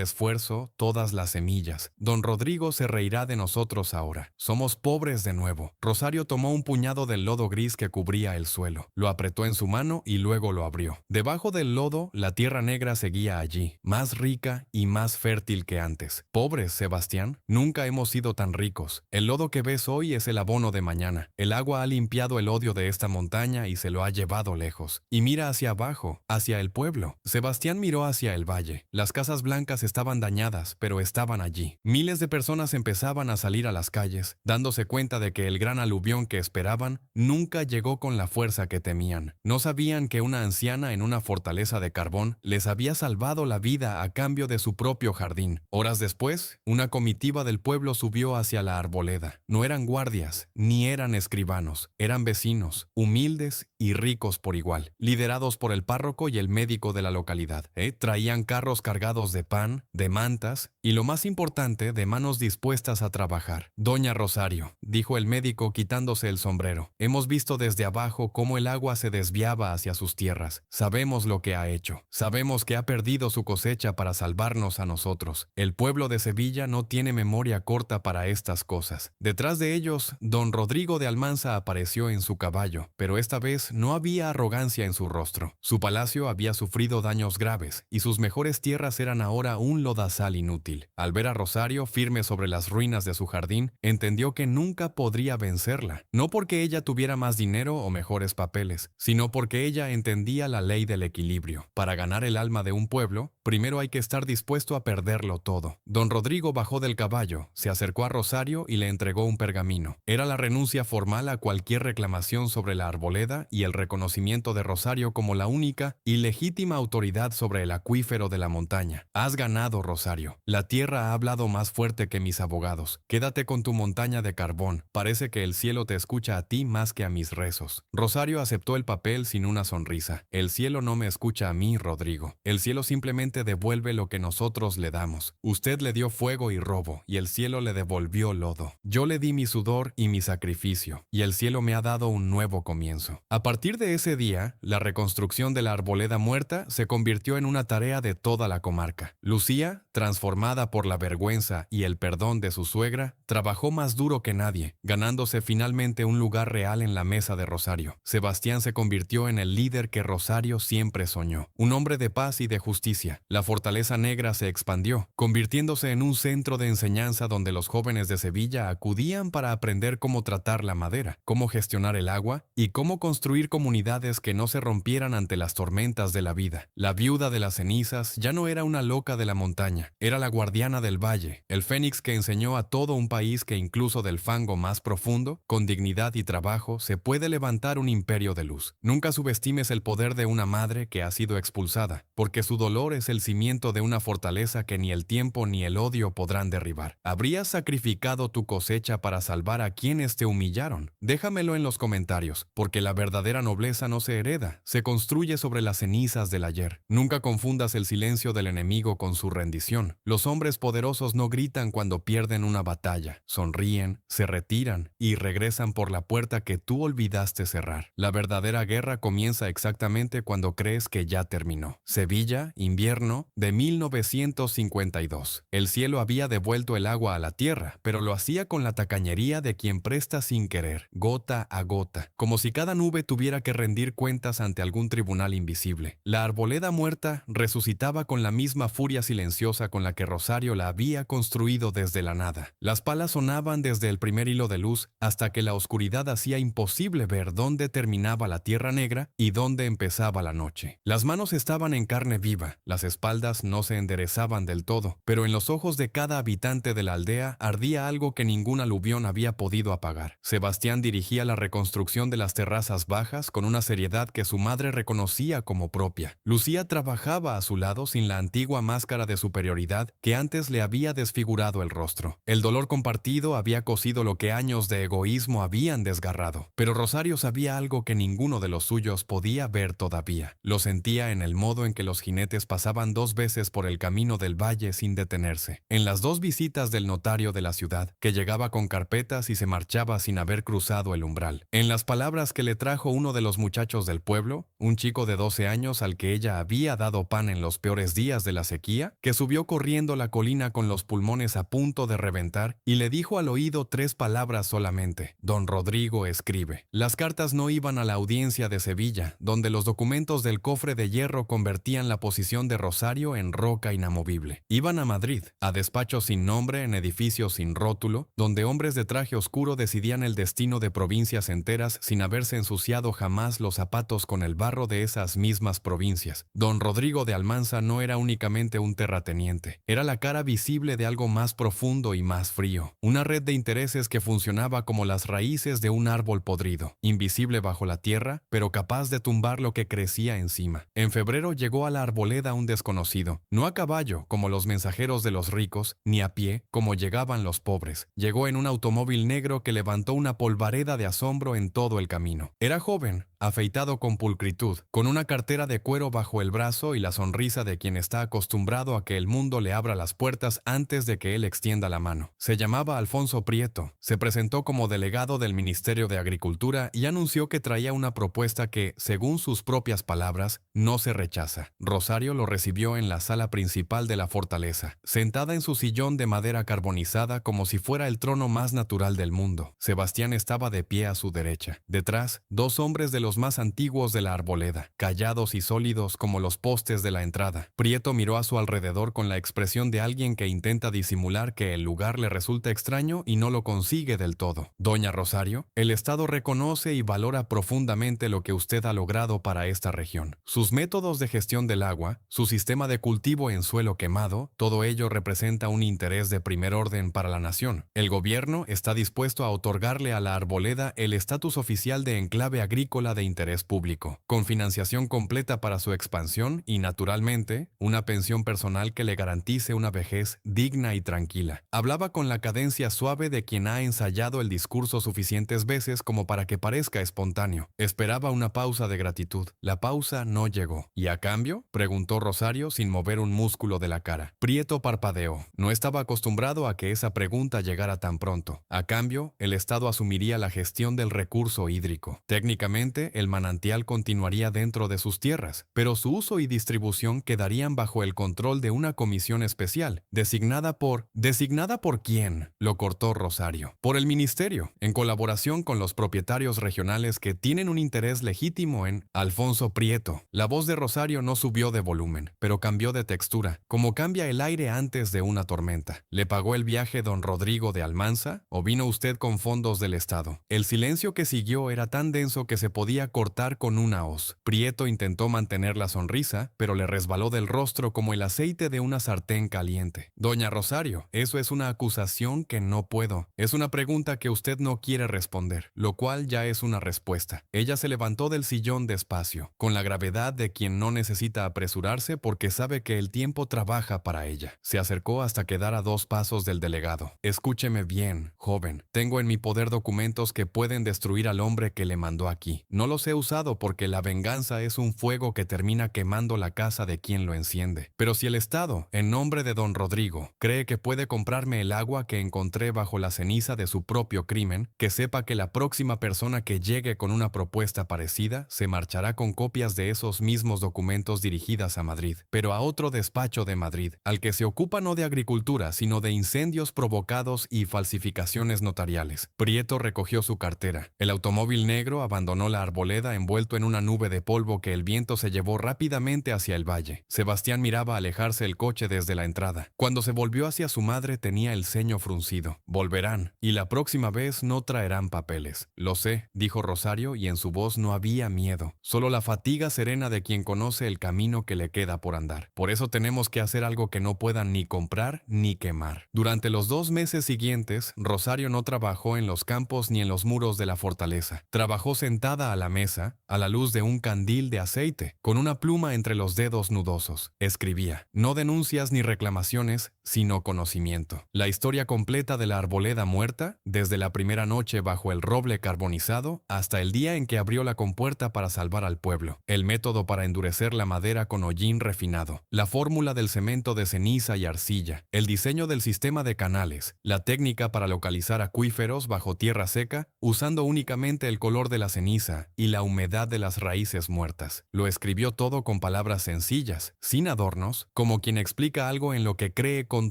esfuerzo, todas las semillas. Don Rodrigo se reirá de nosotros ahora. Somos pobres de nuevo. Rosario tomó un puñado del lodo gris que cubría el suelo. Lo apretó en su mano y luego lo abrió. Debajo del lodo, la tierra negra seguía allí, más rica y más fértil que antes. Pobres, Sebastián, nunca hemos sido tan ricos. El lodo que ves hoy es el abono de mañana. El agua ha limpiado el odio de esta montaña y se lo ha llevado lejos. Y mira hacia abajo, hacia el pueblo. Sebastián miró hacia el valle. Las casas blancas estaban dañadas, pero estaban allí. Miles de personas empezaban a salir a las calles, dándose cuenta de que el gran aluvión que esperaban nunca llegó con la fuerza que temían. No sabían que una anciana en una fortaleza de carbón les había salvado la vida a cambio de su propio jardín. Horas después, una comitiva del pueblo subió hacia la arboleda. No eran guardias, ni eran escribanos, eran vecinos, humildes y ricos por igual, liderados por el párroco y el médico de la localidad. Traían carros cargados de pan, de mantas y, lo más importante, de manos dispuestas a trabajar. Doña Rosario, dijo el médico quitándose el sombrero, hemos visto desde abajo cómo el agua se desviaba hacia sus tierras. Sabemos lo que ha hecho. Sabemos que ha perdido su cosecha para salvarnos a nosotros. El pueblo de Sevilla no tiene memoria corta para estas cosas. Detrás de ellos, don Rodrigo de Almanza apareció en su caballo, pero esta vez no había arrogancia en su rostro. Su palacio había sufrido daños graves y sus mejores tierras eran ahora un lodazal inútil. Al ver a Rosario firme sobre las ruinas de su jardín, entendió que nunca podría vencerla. No porque ella tuviera más dinero o mejores papeles, sino porque ella entendía la ley del equilibrio. Para ganar el alma de un pueblo, primero hay que estar dispuesto a perderlo todo. Don Rodrigo bajó del caballo, se acercó a Rosario y le entregó un pergamino. Era la renuncia formal a cualquier reclamación sobre la arboleda y el reconocimiento de Rosario como la única y legítima autoridad sobre el acuífero de la montaña. Has ganado, Rosario. La tierra ha hablado más fuerte que mis abogados. Quédate con tu montaña de carbón. Parece que el cielo te escucha a ti más que a mis rezos. Rosario aceptó el papel sin una sonrisa. El cielo no me escucha a mí, Rodrigo. El cielo simplemente devuelve lo que nosotros le damos. Usted le dio fuego y robo, y el cielo le devolvió lodo. Yo le di mi sudor y mi sacrificio, y el cielo me ha dado un nuevo comienzo. A partir de ese día, la reconstrucción de la arboleda muerta se convirtió en una tarea de toda la comarca. Lucía, transformada por la vergüenza y el perdón de su suegra, trabajó más duro que nadie, ganándose finalmente un lugar real en la mesa de Rosario. Sebastián se convirtió en el líder que Rosario siempre soñó, un hombre de paz y de justicia. La fortaleza negra se expandió, convirtiéndose en un centro de enseñanza donde los jóvenes de Sevilla acudían para aprender cómo tratar la madera, cómo gestionar el agua y cómo construir comunidades que no se rompieran ante las tormentas de la vida. La viuda de las cenizas ya no era una loca de la montaña, era la guardiana del valle, el fénix que enseñó a todo un país que incluso del fango más profundo, con dignidad y trabajo, se puede levantar un imperio de luz. Nunca subestimes el poder de una madre que ha sido expulsada, porque su dolor es el cimiento de una fortaleza que ni el tiempo ni el odio podrán derribar. ¿Habrías sacrificado tu cosecha para salvar a quienes te humillaron? Déjamelo en los comentarios, porque la verdadera nobleza no se hereda, se construye sobre las cenizas del ayer. Nunca confundas el silencio del enemigo con su rendición. Los hombres poderosos no gritan cuando pierden una batalla, sonríen, se retiran y regresan por la puerta que tú olvidaste cerrar. La verdadera guerra comienza exactamente cuando crees que ya terminó. Sevilla, invierno de 1952. El cielo había devuelto el agua a la tierra, pero lo hacía con la tacañería de quien presta sin querer, gota a gota, como si cada nube tuviera que rendir cuentas ante algún tribunal invisible. La arboleda muerta resucitaba con la misma furia silenciosa con la que Rosario la había construido desde la nada. Las palas sonaban desde el primer primer hilo de luz hasta que la oscuridad hacía imposible ver dónde terminaba la tierra negra y dónde empezaba la noche. Las manos estaban en carne viva, las espaldas no se enderezaban del todo, pero en los ojos de cada habitante de la aldea ardía algo que ningún aluvión había podido apagar. Sebastián dirigía la reconstrucción de las terrazas bajas con una seriedad que su madre reconocía como propia. Lucía trabajaba a su lado sin la antigua máscara de superioridad que antes le había desfigurado el rostro. El dolor compartido había cosido lo que años de egoísmo habían desgarrado, pero Rosario sabía algo que ninguno de los suyos podía ver todavía. Lo sentía en el modo en que los jinetes pasaban 2 veces por el camino del valle sin detenerse. En las 2 visitas del notario de la ciudad, que llegaba con carpetas y se marchaba sin haber cruzado el umbral. En las palabras que le trajo uno de los muchachos del pueblo, un chico de 12 años al que ella había dado pan en los peores días de la sequía, que subió corriendo la colina con los pulmones a punto de reventar y le dijo al oído 3 palabras solamente: Don Rodrigo escribe. Las cartas no iban a la audiencia de Sevilla, donde los documentos del cofre de hierro convertían la posición de Rosario en roca inamovible. Iban a Madrid, a despachos sin nombre en edificios sin rótulo, donde hombres de traje oscuro decidían el destino de provincias enteras sin haberse ensuciado jamás los zapatos con el barro de esas mismas provincias. Don Rodrigo de Almanza no era únicamente un terrateniente, era la cara visible de algo más profundo y más frío, una red de intereses que funcionaba como las raíces de un árbol podrido, invisible bajo la tierra, pero capaz de tumbar lo que crecía encima. En febrero llegó a la arboleda un desconocido, no a caballo como los mensajeros de los ricos, ni a pie como llegaban los pobres. Llegó en un automóvil negro que levantó una polvareda de asombro en todo el camino. Era joven, afeitado con pulcritud, con una cartera de cuero bajo el brazo y la sonrisa de quien está acostumbrado a que el mundo le abra las puertas antes de que él extienda la mano. Se llamaba Alfonso Prieto, se presentó como delegado del Ministerio de Agricultura y anunció que traía una propuesta que, según sus propias palabras, no se rechaza. Rosario lo recibió en la sala principal de la fortaleza, sentada en su sillón de madera carbonizada como si fuera el trono más natural del mundo. Sebastián estaba de pie a su derecha. Detrás, 2 hombres de los más antiguos de la arboleda, callados y sólidos como los postes de la entrada. Prieto miró a su alrededor con la expresión de alguien que intenta disimular que el lugar le resulta extraño y no lo consigue del todo. Doña Rosario, el Estado reconoce y valora profundamente lo que usted ha logrado para esta región. Sus métodos de gestión del agua, su sistema de cultivo en suelo quemado, todo ello representa un interés de primer orden para la nación. El gobierno está dispuesto a otorgarle a la arboleda el estatus oficial de enclave agrícola de interés público, con financiación completa para su expansión y, naturalmente, una pensión personal que le garantice una vejez digna y tranquila. Hablaba con la cadencia suave de quien ha ensayado el discurso suficientes veces como para que parezca espontáneo. Esperaba una pausa de gratitud. La pausa no llegó. ¿Y a cambio?, preguntó Rosario sin mover un músculo de la cara. Prieto parpadeó. No estaba acostumbrado a que esa pregunta llegara tan pronto. A cambio, el Estado asumiría la gestión del recurso hídrico. Técnicamente, el manantial continuaría dentro de sus tierras, pero su uso y distribución quedarían bajo el control de una comisión especial, designada por ¿quién?, lo cortó Rosario. Por el ministerio, en colaboración con los propietarios regionales que tienen un interés legítimo en Alfonso Prieto. La voz de Rosario no subió de volumen, pero cambió de textura, como cambia el aire antes de una tormenta. ¿Le pagó el viaje don Rodrigo de Almanza o vino usted con fondos del Estado? El silencio que siguió era tan denso que se podía cortar con una hoz. Prieto intentó mantener la sonrisa, pero le resbaló del rostro como el aceite de una sartén caliente. Doña Rosario, eso es una acusación que no puedo. Es una pregunta que usted no quiere responder, lo cual ya es una respuesta. Ella se levantó del sillón despacio, con la gravedad de quien no necesita apresurarse porque sabe que el tiempo trabaja para ella. Se acercó hasta quedar a 2 pasos del delegado. Escúcheme bien, joven. Tengo en mi poder documentos que pueden destruir al hombre que le mandó aquí. No los he usado porque la venganza es un fuego que termina quemando la casa de quien lo enciende. Pero si el Estado, en nombre de don Rodrigo, cree que puede comprarme el agua que encontré bajo la ceniza de su propio crimen, que sepa que la próxima persona que llegue con una propuesta parecida se marchará con copias de esos mismos documentos dirigidas a Madrid, pero a otro despacho de Madrid, al que se ocupa no de agricultura, sino de incendios provocados y falsificaciones notariales. Prieto recogió su cartera. El automóvil negro abandonó la arboleda arboleda envuelto en una nube de polvo que el viento se llevó rápidamente hacia el valle. Sebastián miraba alejarse el coche desde la entrada. Cuando se volvió hacia su madre tenía el ceño fruncido. Volverán, y la próxima vez no traerán papeles. Lo sé, dijo Rosario, y en su voz no había miedo, solo la fatiga serena de quien conoce el camino que le queda por andar. Por eso tenemos que hacer algo que no puedan ni comprar ni quemar. Durante los 2 meses siguientes, Rosario no trabajó en los campos ni en los muros de la fortaleza. Trabajó sentada a la mesa, a la luz de un candil de aceite, con una pluma entre los dedos nudosos. Escribía, no denuncias ni reclamaciones, sino conocimiento. La historia completa de la arboleda muerta, desde la primera noche bajo el roble carbonizado hasta el día en que abrió la compuerta para salvar al pueblo. El método para endurecer la madera con hollín refinado. La fórmula del cemento de ceniza y arcilla. El diseño del sistema de canales. La técnica para localizar acuíferos bajo tierra seca, usando únicamente el color de la ceniza y la humedad de las raíces muertas. Lo escribió todo con palabras sencillas, sin adornos, como quien explica algo en lo que cree con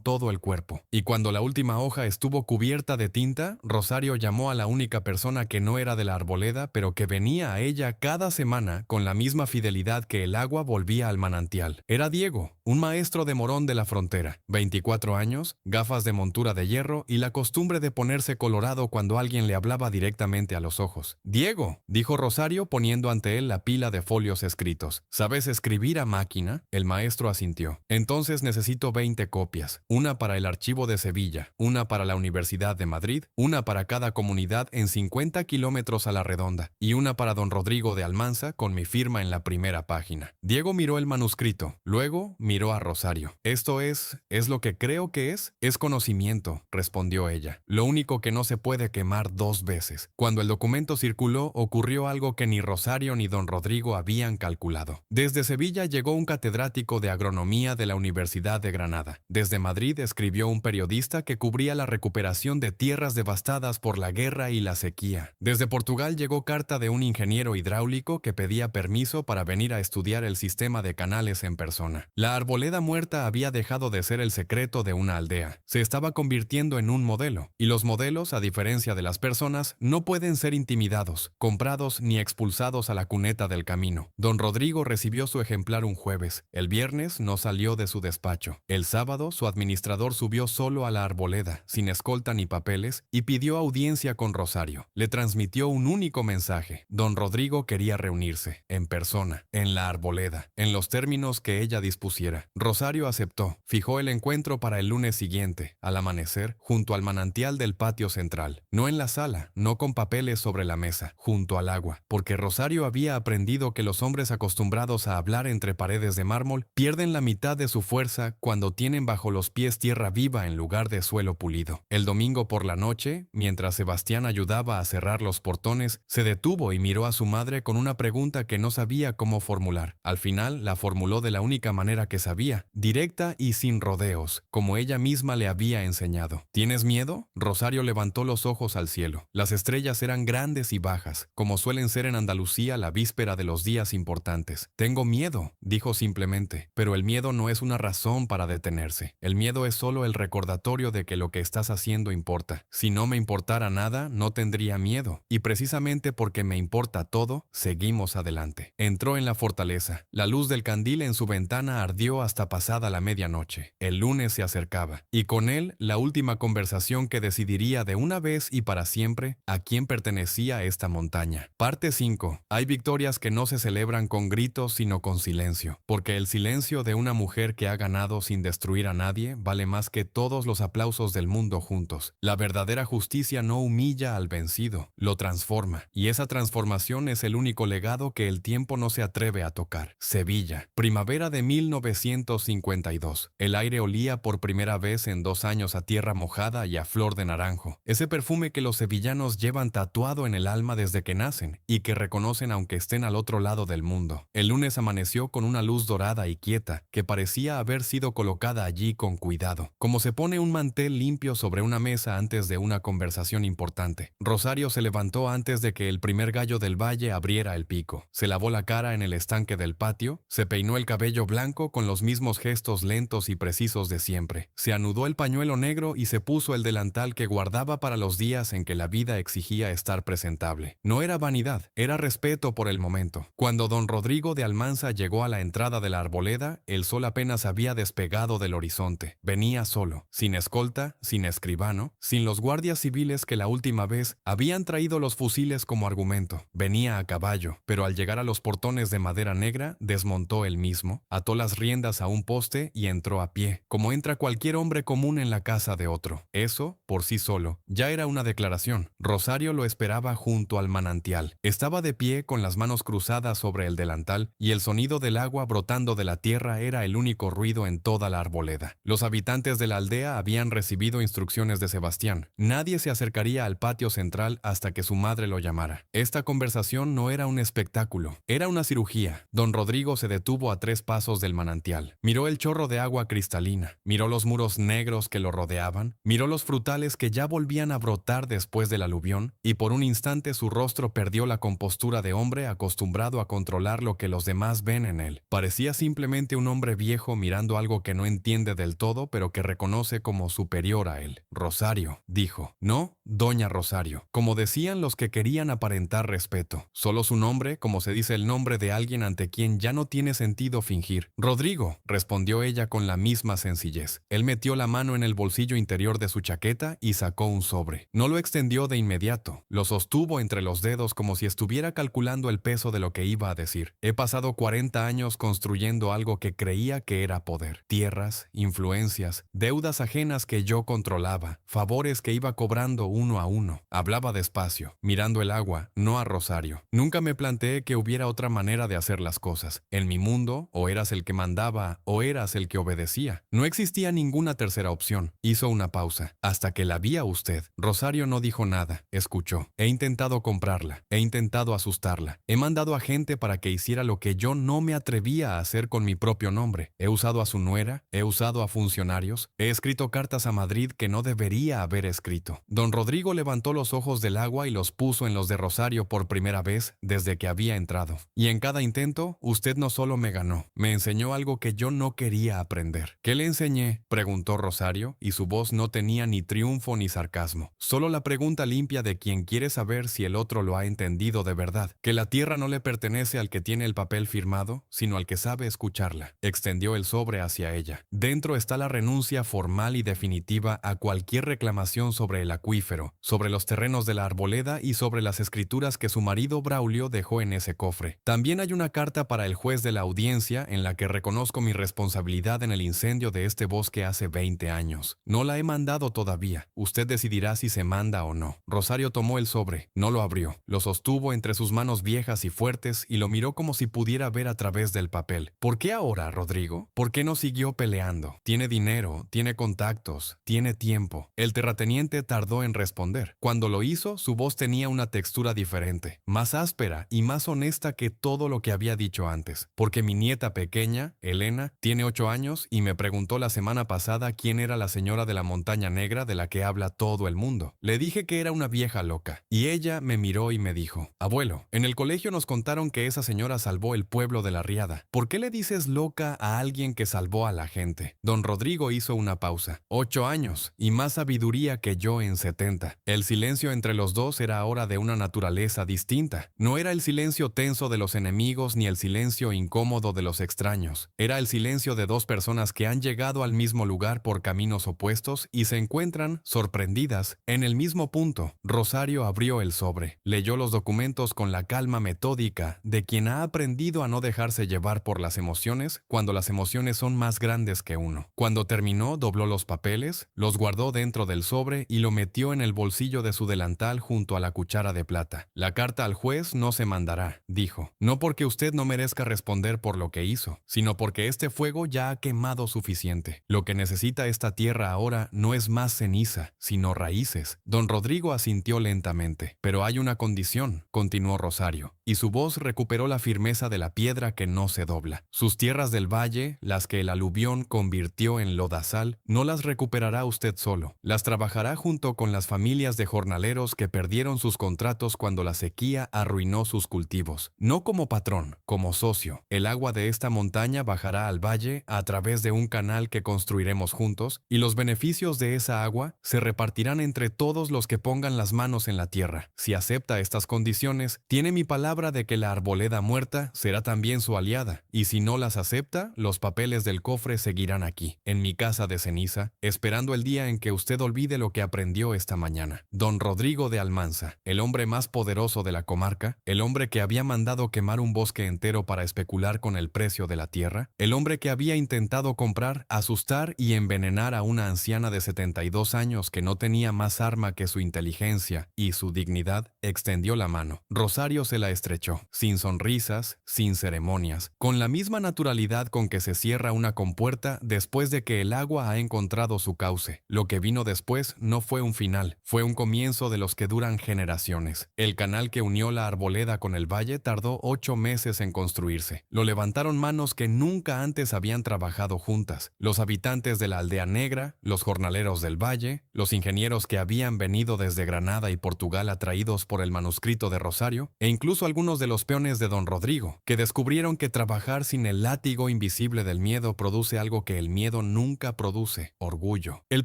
todo el cuerpo. Y cuando la última hoja estuvo cubierta de tinta, Rosario llamó a la única persona que no era de la arboleda, pero que venía a ella cada semana con la misma fidelidad que el agua volvía al manantial. Era Diego, un maestro de Morón de la Frontera. 24 años, gafas de montura de hierro y la costumbre de ponerse colorado cuando alguien le hablaba directamente a los ojos. «Diego», dijo Rosario poniendo ante él la pila de folios escritos. «¿Sabes escribir a máquina?» El maestro asintió. «Entonces necesito 20 copias. Una para el archivo de Sevilla, una para la Universidad de Madrid, una para cada comunidad en 50 kilómetros a la redonda y una para don Rodrigo de Almanza con mi firma en la primera página». Diego miró el manuscrito, luego miró a Rosario. «¿Esto es lo que creo que es?» «Es conocimiento», respondió ella. «Lo único que no se puede quemar 2 veces». Cuando el documento circuló, ocurrió algo que ni Rosario ni don Rodrigo habían calculado. Desde Sevilla llegó un catedrático de agronomía de la Universidad de Granada. Desde Madrid escribió un periodista que cubría la recuperación de tierras devastadas por la guerra y la sequía. Desde Portugal llegó carta de un ingeniero hidráulico que pedía permiso para venir a estudiar el sistema de canales en persona. La arboleda muerta había dejado de ser el secreto de una aldea. Se estaba convirtiendo en un modelo, y los modelos, a diferencia de las personas, no pueden ser intimidados, comprados ni expulsados a la cuneta del camino. Don Rodrigo recibió su ejemplar un jueves. El viernes no salió de su despacho. El sábado su administrador subió solo a la arboleda, sin escolta ni papeles, y pidió audiencia con Rosario. Le transmitió un único mensaje. Don Rodrigo quería reunirse, en persona, en la arboleda, en los términos que ella dispusiera. Rosario aceptó. Fijó el encuentro para el lunes siguiente, al amanecer, junto al manantial del patio central. No en la sala, no con papeles sobre la mesa, junto al agua, porque Rosario había aprendido que los hombres acostumbrados a hablar entre paredes de mármol pierden la mitad de su fuerza cuando tienen bajo los pies tierra viva en lugar de suelo pulido. El domingo por la noche, mientras Sebastián ayudaba a cerrar los portones, se detuvo y miró a su madre con una pregunta que no sabía cómo formular. Al final la formuló de la única manera que sabía, directa y sin rodeos, como ella misma le había enseñado. ¿Tienes miedo? Rosario levantó los ojos al cielo. Las estrellas eran grandes y bajas, como suelen ser en Andalucía la víspera de los días importantes. «Tengo miedo», dijo simplemente, pero el miedo no es una razón para detenerse. El miedo es solo el recordatorio de que lo que estás haciendo importa. Si no me importara nada, no tendría miedo, y precisamente porque me importa todo, seguimos adelante. Entró en la fortaleza. La luz del candil en su ventana ardió hasta pasada la medianoche. El lunes se acercaba, y con él la última conversación que decidiría de una vez y para siempre a quién pertenecía esta montaña. Parte 5. Hay victorias que no se celebran con gritos sino con silencio, porque el silencio de una mujer que ha ganado sin destruir a nadie vale más que todos los aplausos del mundo juntos. La verdadera justicia no humilla al vencido, lo transforma, y esa transformación es el único legado que el tiempo no se atreve a tocar. Sevilla, primavera de 1952. El aire olía por primera vez en 2 años a tierra mojada y a flor de naranjo. Ese perfume que los sevillanos llevan tatuado en el alma desde que nacen y que reconocen aunque estén al otro lado del mundo. El lunes amaneció con una luz dorada y quieta que parecía haber sido colocada allí con cuidado, como se pone un mantel limpio sobre una mesa antes de una conversación importante. Rosario se levantó antes de que el primer gallo del valle abriera el pico. Se lavó la cara en el estanque del patio, se peinó el cabello blanco con los mismos gestos lentos y precisos de siempre. Se anudó el pañuelo negro y se puso el delantal que guardaba para los días en que la vida exigía estar presentable. No era vanidad, amabilidad, era respeto por el momento. Cuando don Rodrigo de Almanza llegó a la entrada de la arboleda, el sol apenas había despegado del horizonte. Venía solo, sin escolta, sin escribano, sin los guardias civiles que la última vez habían traído los fusiles como argumento. Venía a caballo, pero al llegar a los portones de madera negra, desmontó él mismo, ató las riendas a un poste y entró a pie, como entra cualquier hombre común en la casa de otro. Eso, por sí solo, ya era una declaración. Rosario lo esperaba junto al manantial. Estaba de pie con las manos cruzadas sobre el delantal y el sonido del agua brotando de la tierra era el único ruido en toda la arboleda. Los habitantes de la aldea habían recibido instrucciones de Sebastián. Nadie se acercaría al patio central hasta que su madre lo llamara. Esta conversación no era un espectáculo, era una cirugía. Don Rodrigo se detuvo a 3 pasos del manantial. Miró el chorro de agua cristalina, miró los muros negros que lo rodeaban, miró los frutales que ya volvían a brotar después del aluvión, y por un instante su rostro perdió la compostura de hombre acostumbrado a controlar lo que los demás ven en él. Parecía simplemente un hombre viejo mirando algo que no entiende del todo, pero que reconoce como superior a él. Rosario, dijo. No, doña Rosario, como decían los que querían aparentar respeto. Solo su nombre, como se dice el nombre de alguien ante quien ya no tiene sentido fingir. Rodrigo, respondió ella con la misma sencillez. Él metió la mano en el bolsillo interior de su chaqueta y sacó un sobre. No lo extendió de inmediato, lo sostuvo entre los dedos como si estuviera calculando el peso de lo que iba a decir. He pasado 40 años construyendo algo que creía que era poder. Tierras, influencias, deudas ajenas que yo controlaba, favores que iba cobrando uno a uno. Hablaba despacio, mirando el agua, no a Rosario. Nunca me planteé que hubiera otra manera de hacer las cosas. En mi mundo, o eras el que mandaba, o eras el que obedecía. No existía ninguna tercera opción. Hizo una pausa. Hasta que la vi a usted. Rosario no dijo nada. Escuchó. He intentado comprarla. He intentado asustarla. He mandado a gente para que hiciera lo que yo no me atrevía a hacer con mi propio nombre. He usado a su nuera. He usado a funcionarios. He escrito cartas a Madrid que no debería haber escrito. Don Rodrigo levantó los ojos del agua y los puso en los de Rosario por primera vez desde que había entrado. Y en cada intento, usted no solo me ganó, me enseñó algo que yo no quería aprender. ¿Qué le enseñé?, preguntó Rosario, y su voz no tenía ni triunfo ni sarcasmo. Solo la pregunta limpia de quien quiere saber si el otro lo ha entendido de verdad. Que la tierra no le pertenece al que tiene el papel firmado, sino al que sabe escucharla. Extendió el sobre hacia ella. Dentro está la renuncia formal y definitiva a cualquier reclamación sobre el acuífero, sobre los terrenos de la arboleda y sobre las escrituras que su marido Braulio dejó en ese cofre. También hay una carta para el juez de la audiencia en la que reconozco mi responsabilidad en el incendio de este bosque hace 20 años. No la he mandado todavía. Usted decidirá si se manda o no. Rosario tomó el sobre. No lo abrió. Lo sostuvo entre sus manos viejas y fuertes y lo miró como si pudiera ver a través del papel. ¿Por qué ahora, Rodrigo? ¿Por qué no siguió peleando? Tiene dinero, tiene contactos, tiene tiempo. El terrateniente tardó en responder. Cuando lo hizo, su voz tenía una textura diferente, más áspera y más honesta que todo lo que había dicho antes. Porque mi nieta pequeña, Elena, tiene 8 años y me preguntó la semana pasada quién era la señora de la montaña negra de la que habla todo el mundo. Le dije que era una vieja loca, y ella me miró y me dijo: abuelo, en el colegio nos contaron que esa señora salvó el pueblo de la Riada. ¿Por qué le dices loca a alguien que salvó a la gente? Don Rodrigo hizo una pausa. 8 años, y más sabiduría que yo en 70. El silencio entre los dos era ahora de una naturaleza distinta. No era el silencio tenso de los enemigos ni el silencio incómodo de los extraños. Era el silencio de dos personas que han llegado al mismo lugar por caminos opuestos y se encuentran, sorprendidas, en el mismo punto. Rosario abrió el sobre. Leyó los documentos con la calma metódica de quien ha aprendido a no dejarse llevar por las emociones cuando las emociones son más grandes que uno. Cuando terminó, dobló los papeles, los guardó dentro del sobre y lo metió en el bolsillo de su delantal junto a la cuchara de plata. La carta al juez no se mandará, dijo. No porque usted no merezca responder por lo que hizo, sino porque este fuego ya ha quemado suficiente. Lo que necesita esta tierra ahora no es más ceniza, sino raíces. Don Rodrigo asintió lentamente. Pero hay una condición, continuó Rosario, y su voz recuperó la firmeza de la piedra que no se dobla. Sus tierras del valle, las que el aluvión convirtió en lodazal, no las recuperará usted solo. Las trabajará junto con las familias de jornaleros que perdieron sus contratos cuando la sequía arruinó sus cultivos. No como patrón, como socio. El agua de esta montaña bajará al valle a través de un canal que construiremos juntos, y los beneficios de esa agua se repartirán entre todos los que pongan las manos en la tierra. Si acepta estas condiciones, condiciones, tiene mi palabra de que la arboleda muerta será también su aliada, y si no las acepta, los papeles del cofre seguirán aquí, en mi casa de ceniza, esperando el día en que usted olvide lo que aprendió esta mañana. Don Rodrigo de Almanza, el hombre más poderoso de la comarca, el hombre que había mandado quemar un bosque entero para especular con el precio de la tierra, el hombre que había intentado comprar, asustar y envenenar a una anciana de 72 años que no tenía más arma que su inteligencia y su dignidad, extendió la mano. Rosario se la estrechó, sin sonrisas, sin ceremonias, con la misma naturalidad con que se cierra una compuerta después de que el agua ha encontrado su cauce. Lo que vino después no fue un final, fue un comienzo de los que duran generaciones. El canal que unió la arboleda con el valle tardó 8 meses en construirse. Lo levantaron manos que nunca antes habían trabajado juntas. Los habitantes de la Aldea Negra, los jornaleros del valle, los ingenieros que habían venido desde Granada y Portugal atraídos por el manuscrito de Rosario, e incluso algunos de los peones de don Rodrigo, que descubrieron que trabajar sin el látigo invisible del miedo produce algo que el miedo nunca produce: orgullo. El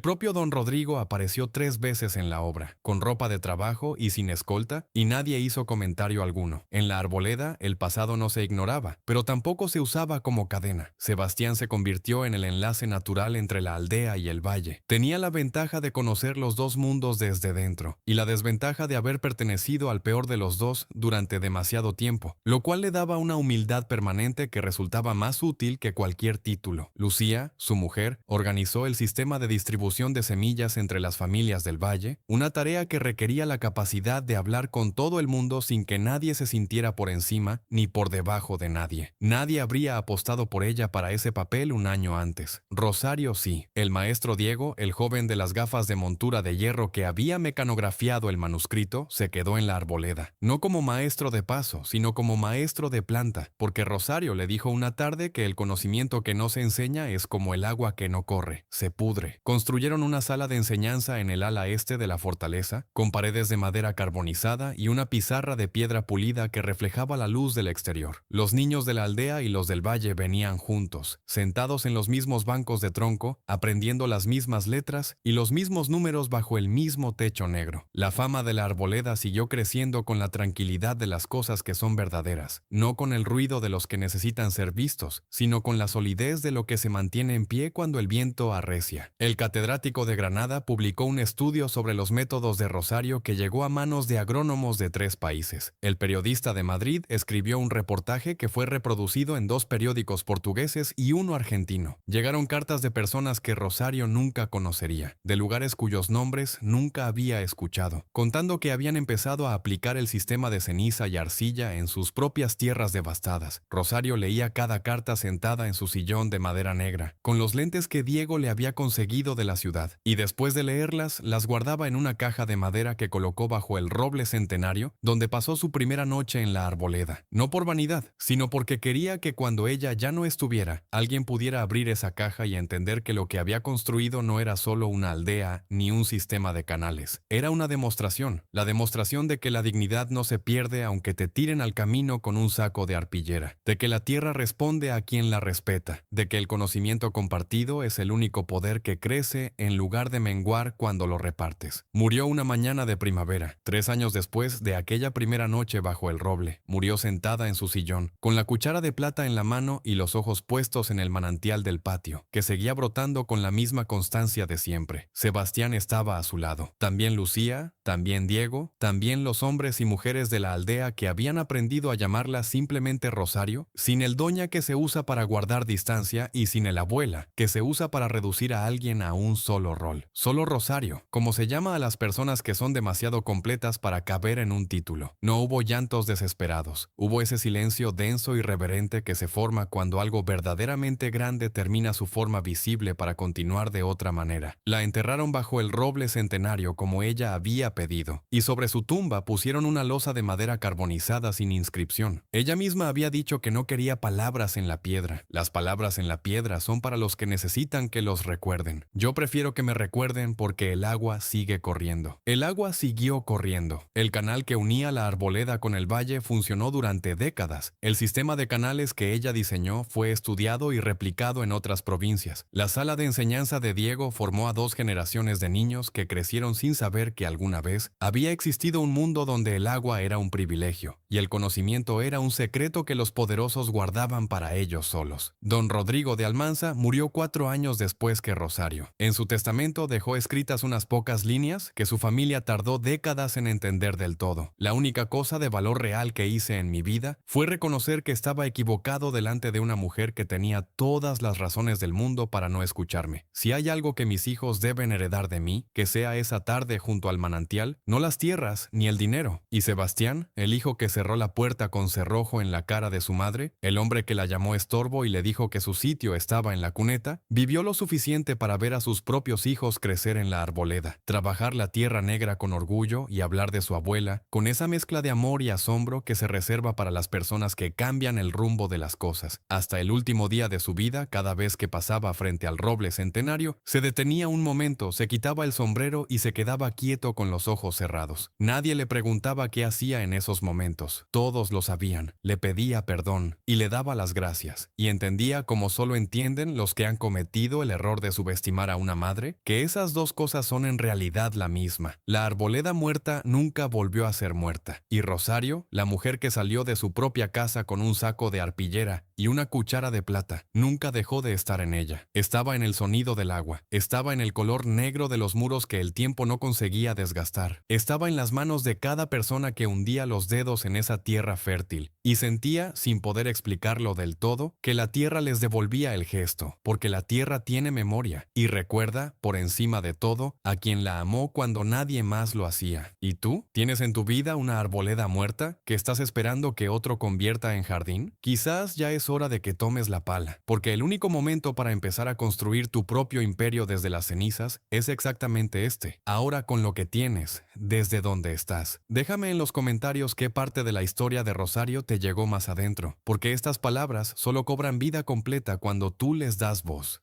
propio don Rodrigo apareció 3 veces en la obra, con ropa de trabajo y sin escolta, y nadie hizo comentario alguno. En la arboleda, el pasado no se ignoraba, pero tampoco se usaba como cadena. Sebastián se convirtió en el enlace natural entre la aldea y el valle. Tenía la ventaja de conocer los dos mundos desde dentro, y la desventaja de haber pertenecido al peor de los dos durante demasiado tiempo, lo cual le daba una humildad permanente que resultaba más útil que cualquier título. Lucía, su mujer, organizó el sistema de distribución de semillas entre las familias del valle, una tarea que requería la capacidad de hablar con todo el mundo sin que nadie se sintiera por encima ni por debajo de nadie. Nadie habría apostado por ella para ese papel un año antes. Rosario sí. El maestro Diego, el joven de las gafas de montura de hierro que había mecanografiado el manuscrito, se quedó en la arboleda. No como maestro de paso, sino como maestro de planta, porque Rosario le dijo una tarde que el conocimiento que no se enseña es como el agua que no corre, se pudre. Construyeron una sala de enseñanza en el ala este de la fortaleza, con paredes de madera carbonizada y una pizarra de piedra pulida que reflejaba la luz del exterior. Los niños de la aldea y los del valle venían juntos, sentados en los mismos bancos de tronco, aprendiendo las mismas letras y los mismos números bajo el mismo techo negro. La fama de la arboleda siguió creciendo con la tranquilidad de las cosas que son verdaderas, no con el ruido de los que necesitan ser vistos, sino con la solidez de lo que se mantiene en pie cuando el viento arrecia. El catedrático de Granada publicó un estudio sobre los métodos de Rosario que llegó a manos de agrónomos de 3 países. El periodista de Madrid escribió un reportaje que fue reproducido en 2 periódicos portugueses y 1 argentino. Llegaron cartas de personas que Rosario nunca conocería, de lugares cuyos nombres nunca había escuchado, contando que habían empezado a aplicar el sistema de ceniza y arcilla en sus propias tierras devastadas. Rosario leía cada carta sentada en su sillón de madera negra, con los lentes que Diego le había conseguido de la ciudad, y después de leerlas, las guardaba en una caja de madera que colocó bajo el roble centenario, donde pasó su primera noche en la arboleda. No por vanidad, sino porque quería que cuando ella ya no estuviera, alguien pudiera abrir esa caja y entender que lo que había construido no era solo una aldea ni un sistema de canales. Era una demostración, la demostración de que la dignidad no se pierde aunque te tiren al camino con un saco de arpillera, de que la tierra responde a quien la respeta, de que el conocimiento compartido es el único poder que crece en lugar de menguar cuando lo repartes. Murió una mañana de primavera, 3 años después de aquella primera noche bajo el roble. Murió sentada en su sillón, con la cuchara de plata en la mano y los ojos puestos en el manantial del patio, que seguía brotando con la misma constancia de siempre. Sebastián estaba a su lado. También Lucía, también Diego, también los hombres y mujeres de la aldea que habían aprendido a llamarla simplemente Rosario, sin el doña que se usa para guardar distancia y sin el abuela, que se usa para reducir a alguien a un solo rol. Solo Rosario, como se llama a las personas que son demasiado completas para caber en un título. No hubo llantos desesperados. Hubo ese silencio denso y reverente que se forma cuando algo verdaderamente grande termina su forma visible para continuar de otra manera. La enterraron bajo el roble centenario como ella había pedido, y sobre su tumba pusieron una losa de madera carbonizada sin inscripción. Ella misma había dicho que no quería palabras en la piedra. Las palabras en la piedra son para los que necesitan que los recuerden. Yo prefiero que me recuerden porque el agua sigue corriendo. El agua siguió corriendo. El canal que unía la arboleda con el valle funcionó durante décadas. El sistema de canales que ella diseñó fue estudiado y replicado en otras provincias. La sala de enseñanza de Diego formó a 2 generaciones de niños que crecieron sin saber que alguna vez había existido un mundo donde donde el agua era un privilegio y el conocimiento era un secreto que los poderosos guardaban para ellos solos. Don Rodrigo de Almanza murió 4 años después que Rosario. En su testamento dejó escritas unas pocas líneas que su familia tardó décadas en entender del todo. La única cosa de valor real que hice en mi vida fue reconocer que estaba equivocado delante de una mujer que tenía todas las razones del mundo para no escucharme. Si hay algo que mis hijos deben heredar de mí, que sea esa tarde junto al manantial, no las tierras ni el dinero. Y Sebastián, el hijo que cerró la puerta con cerrojo en la cara de su madre, el hombre que la llamó estorbo y le dijo que su sitio estaba en la cuneta, vivió lo suficiente para ver a sus propios hijos crecer en la arboleda, trabajar la tierra negra con orgullo y hablar de su abuela, con esa mezcla de amor y asombro que se reserva para las personas que cambian el rumbo de las cosas. Hasta el último día de su vida, cada vez que pasaba frente al roble centenario, se detenía un momento, se quitaba el sombrero y se quedaba quieto con los ojos cerrados. Nadie le preguntaba qué hacía en esos momentos. Todos lo sabían. Le pedía perdón y le daba las gracias. Y entendía, como solo entienden los que han cometido el error de subestimar a una madre, que esas dos cosas son en realidad la misma. La arboleda muerta nunca volvió a ser muerta. Y Rosario, la mujer que salió de su propia casa con un saco de arpillera y una cuchara de plata, nunca dejó de estar en ella. Estaba en el sonido del agua. Estaba en el color negro de los muros que el tiempo no conseguía desgastar. Estaba en las manos de cada persona que hundía los dedos en esa tierra fértil. Y sentía, sin poder explicarlo del todo, que la tierra les devolvía el gesto, porque la tierra tiene memoria y recuerda, por encima de todo, a quien la amó cuando nadie más lo hacía. ¿Y tú? ¿Tienes en tu vida una arboleda muerta que estás esperando que otro convierta en jardín? Quizás ya es hora de que tomes la pala, porque el único momento para empezar a construir tu propio imperio desde las cenizas es exactamente este. Ahora con lo que tienes, desde donde estás. Déjame en los comentarios qué parte de la historia de Rosario te llegó más adentro, porque estas palabras solo cobran vida completa cuando tú les das voz.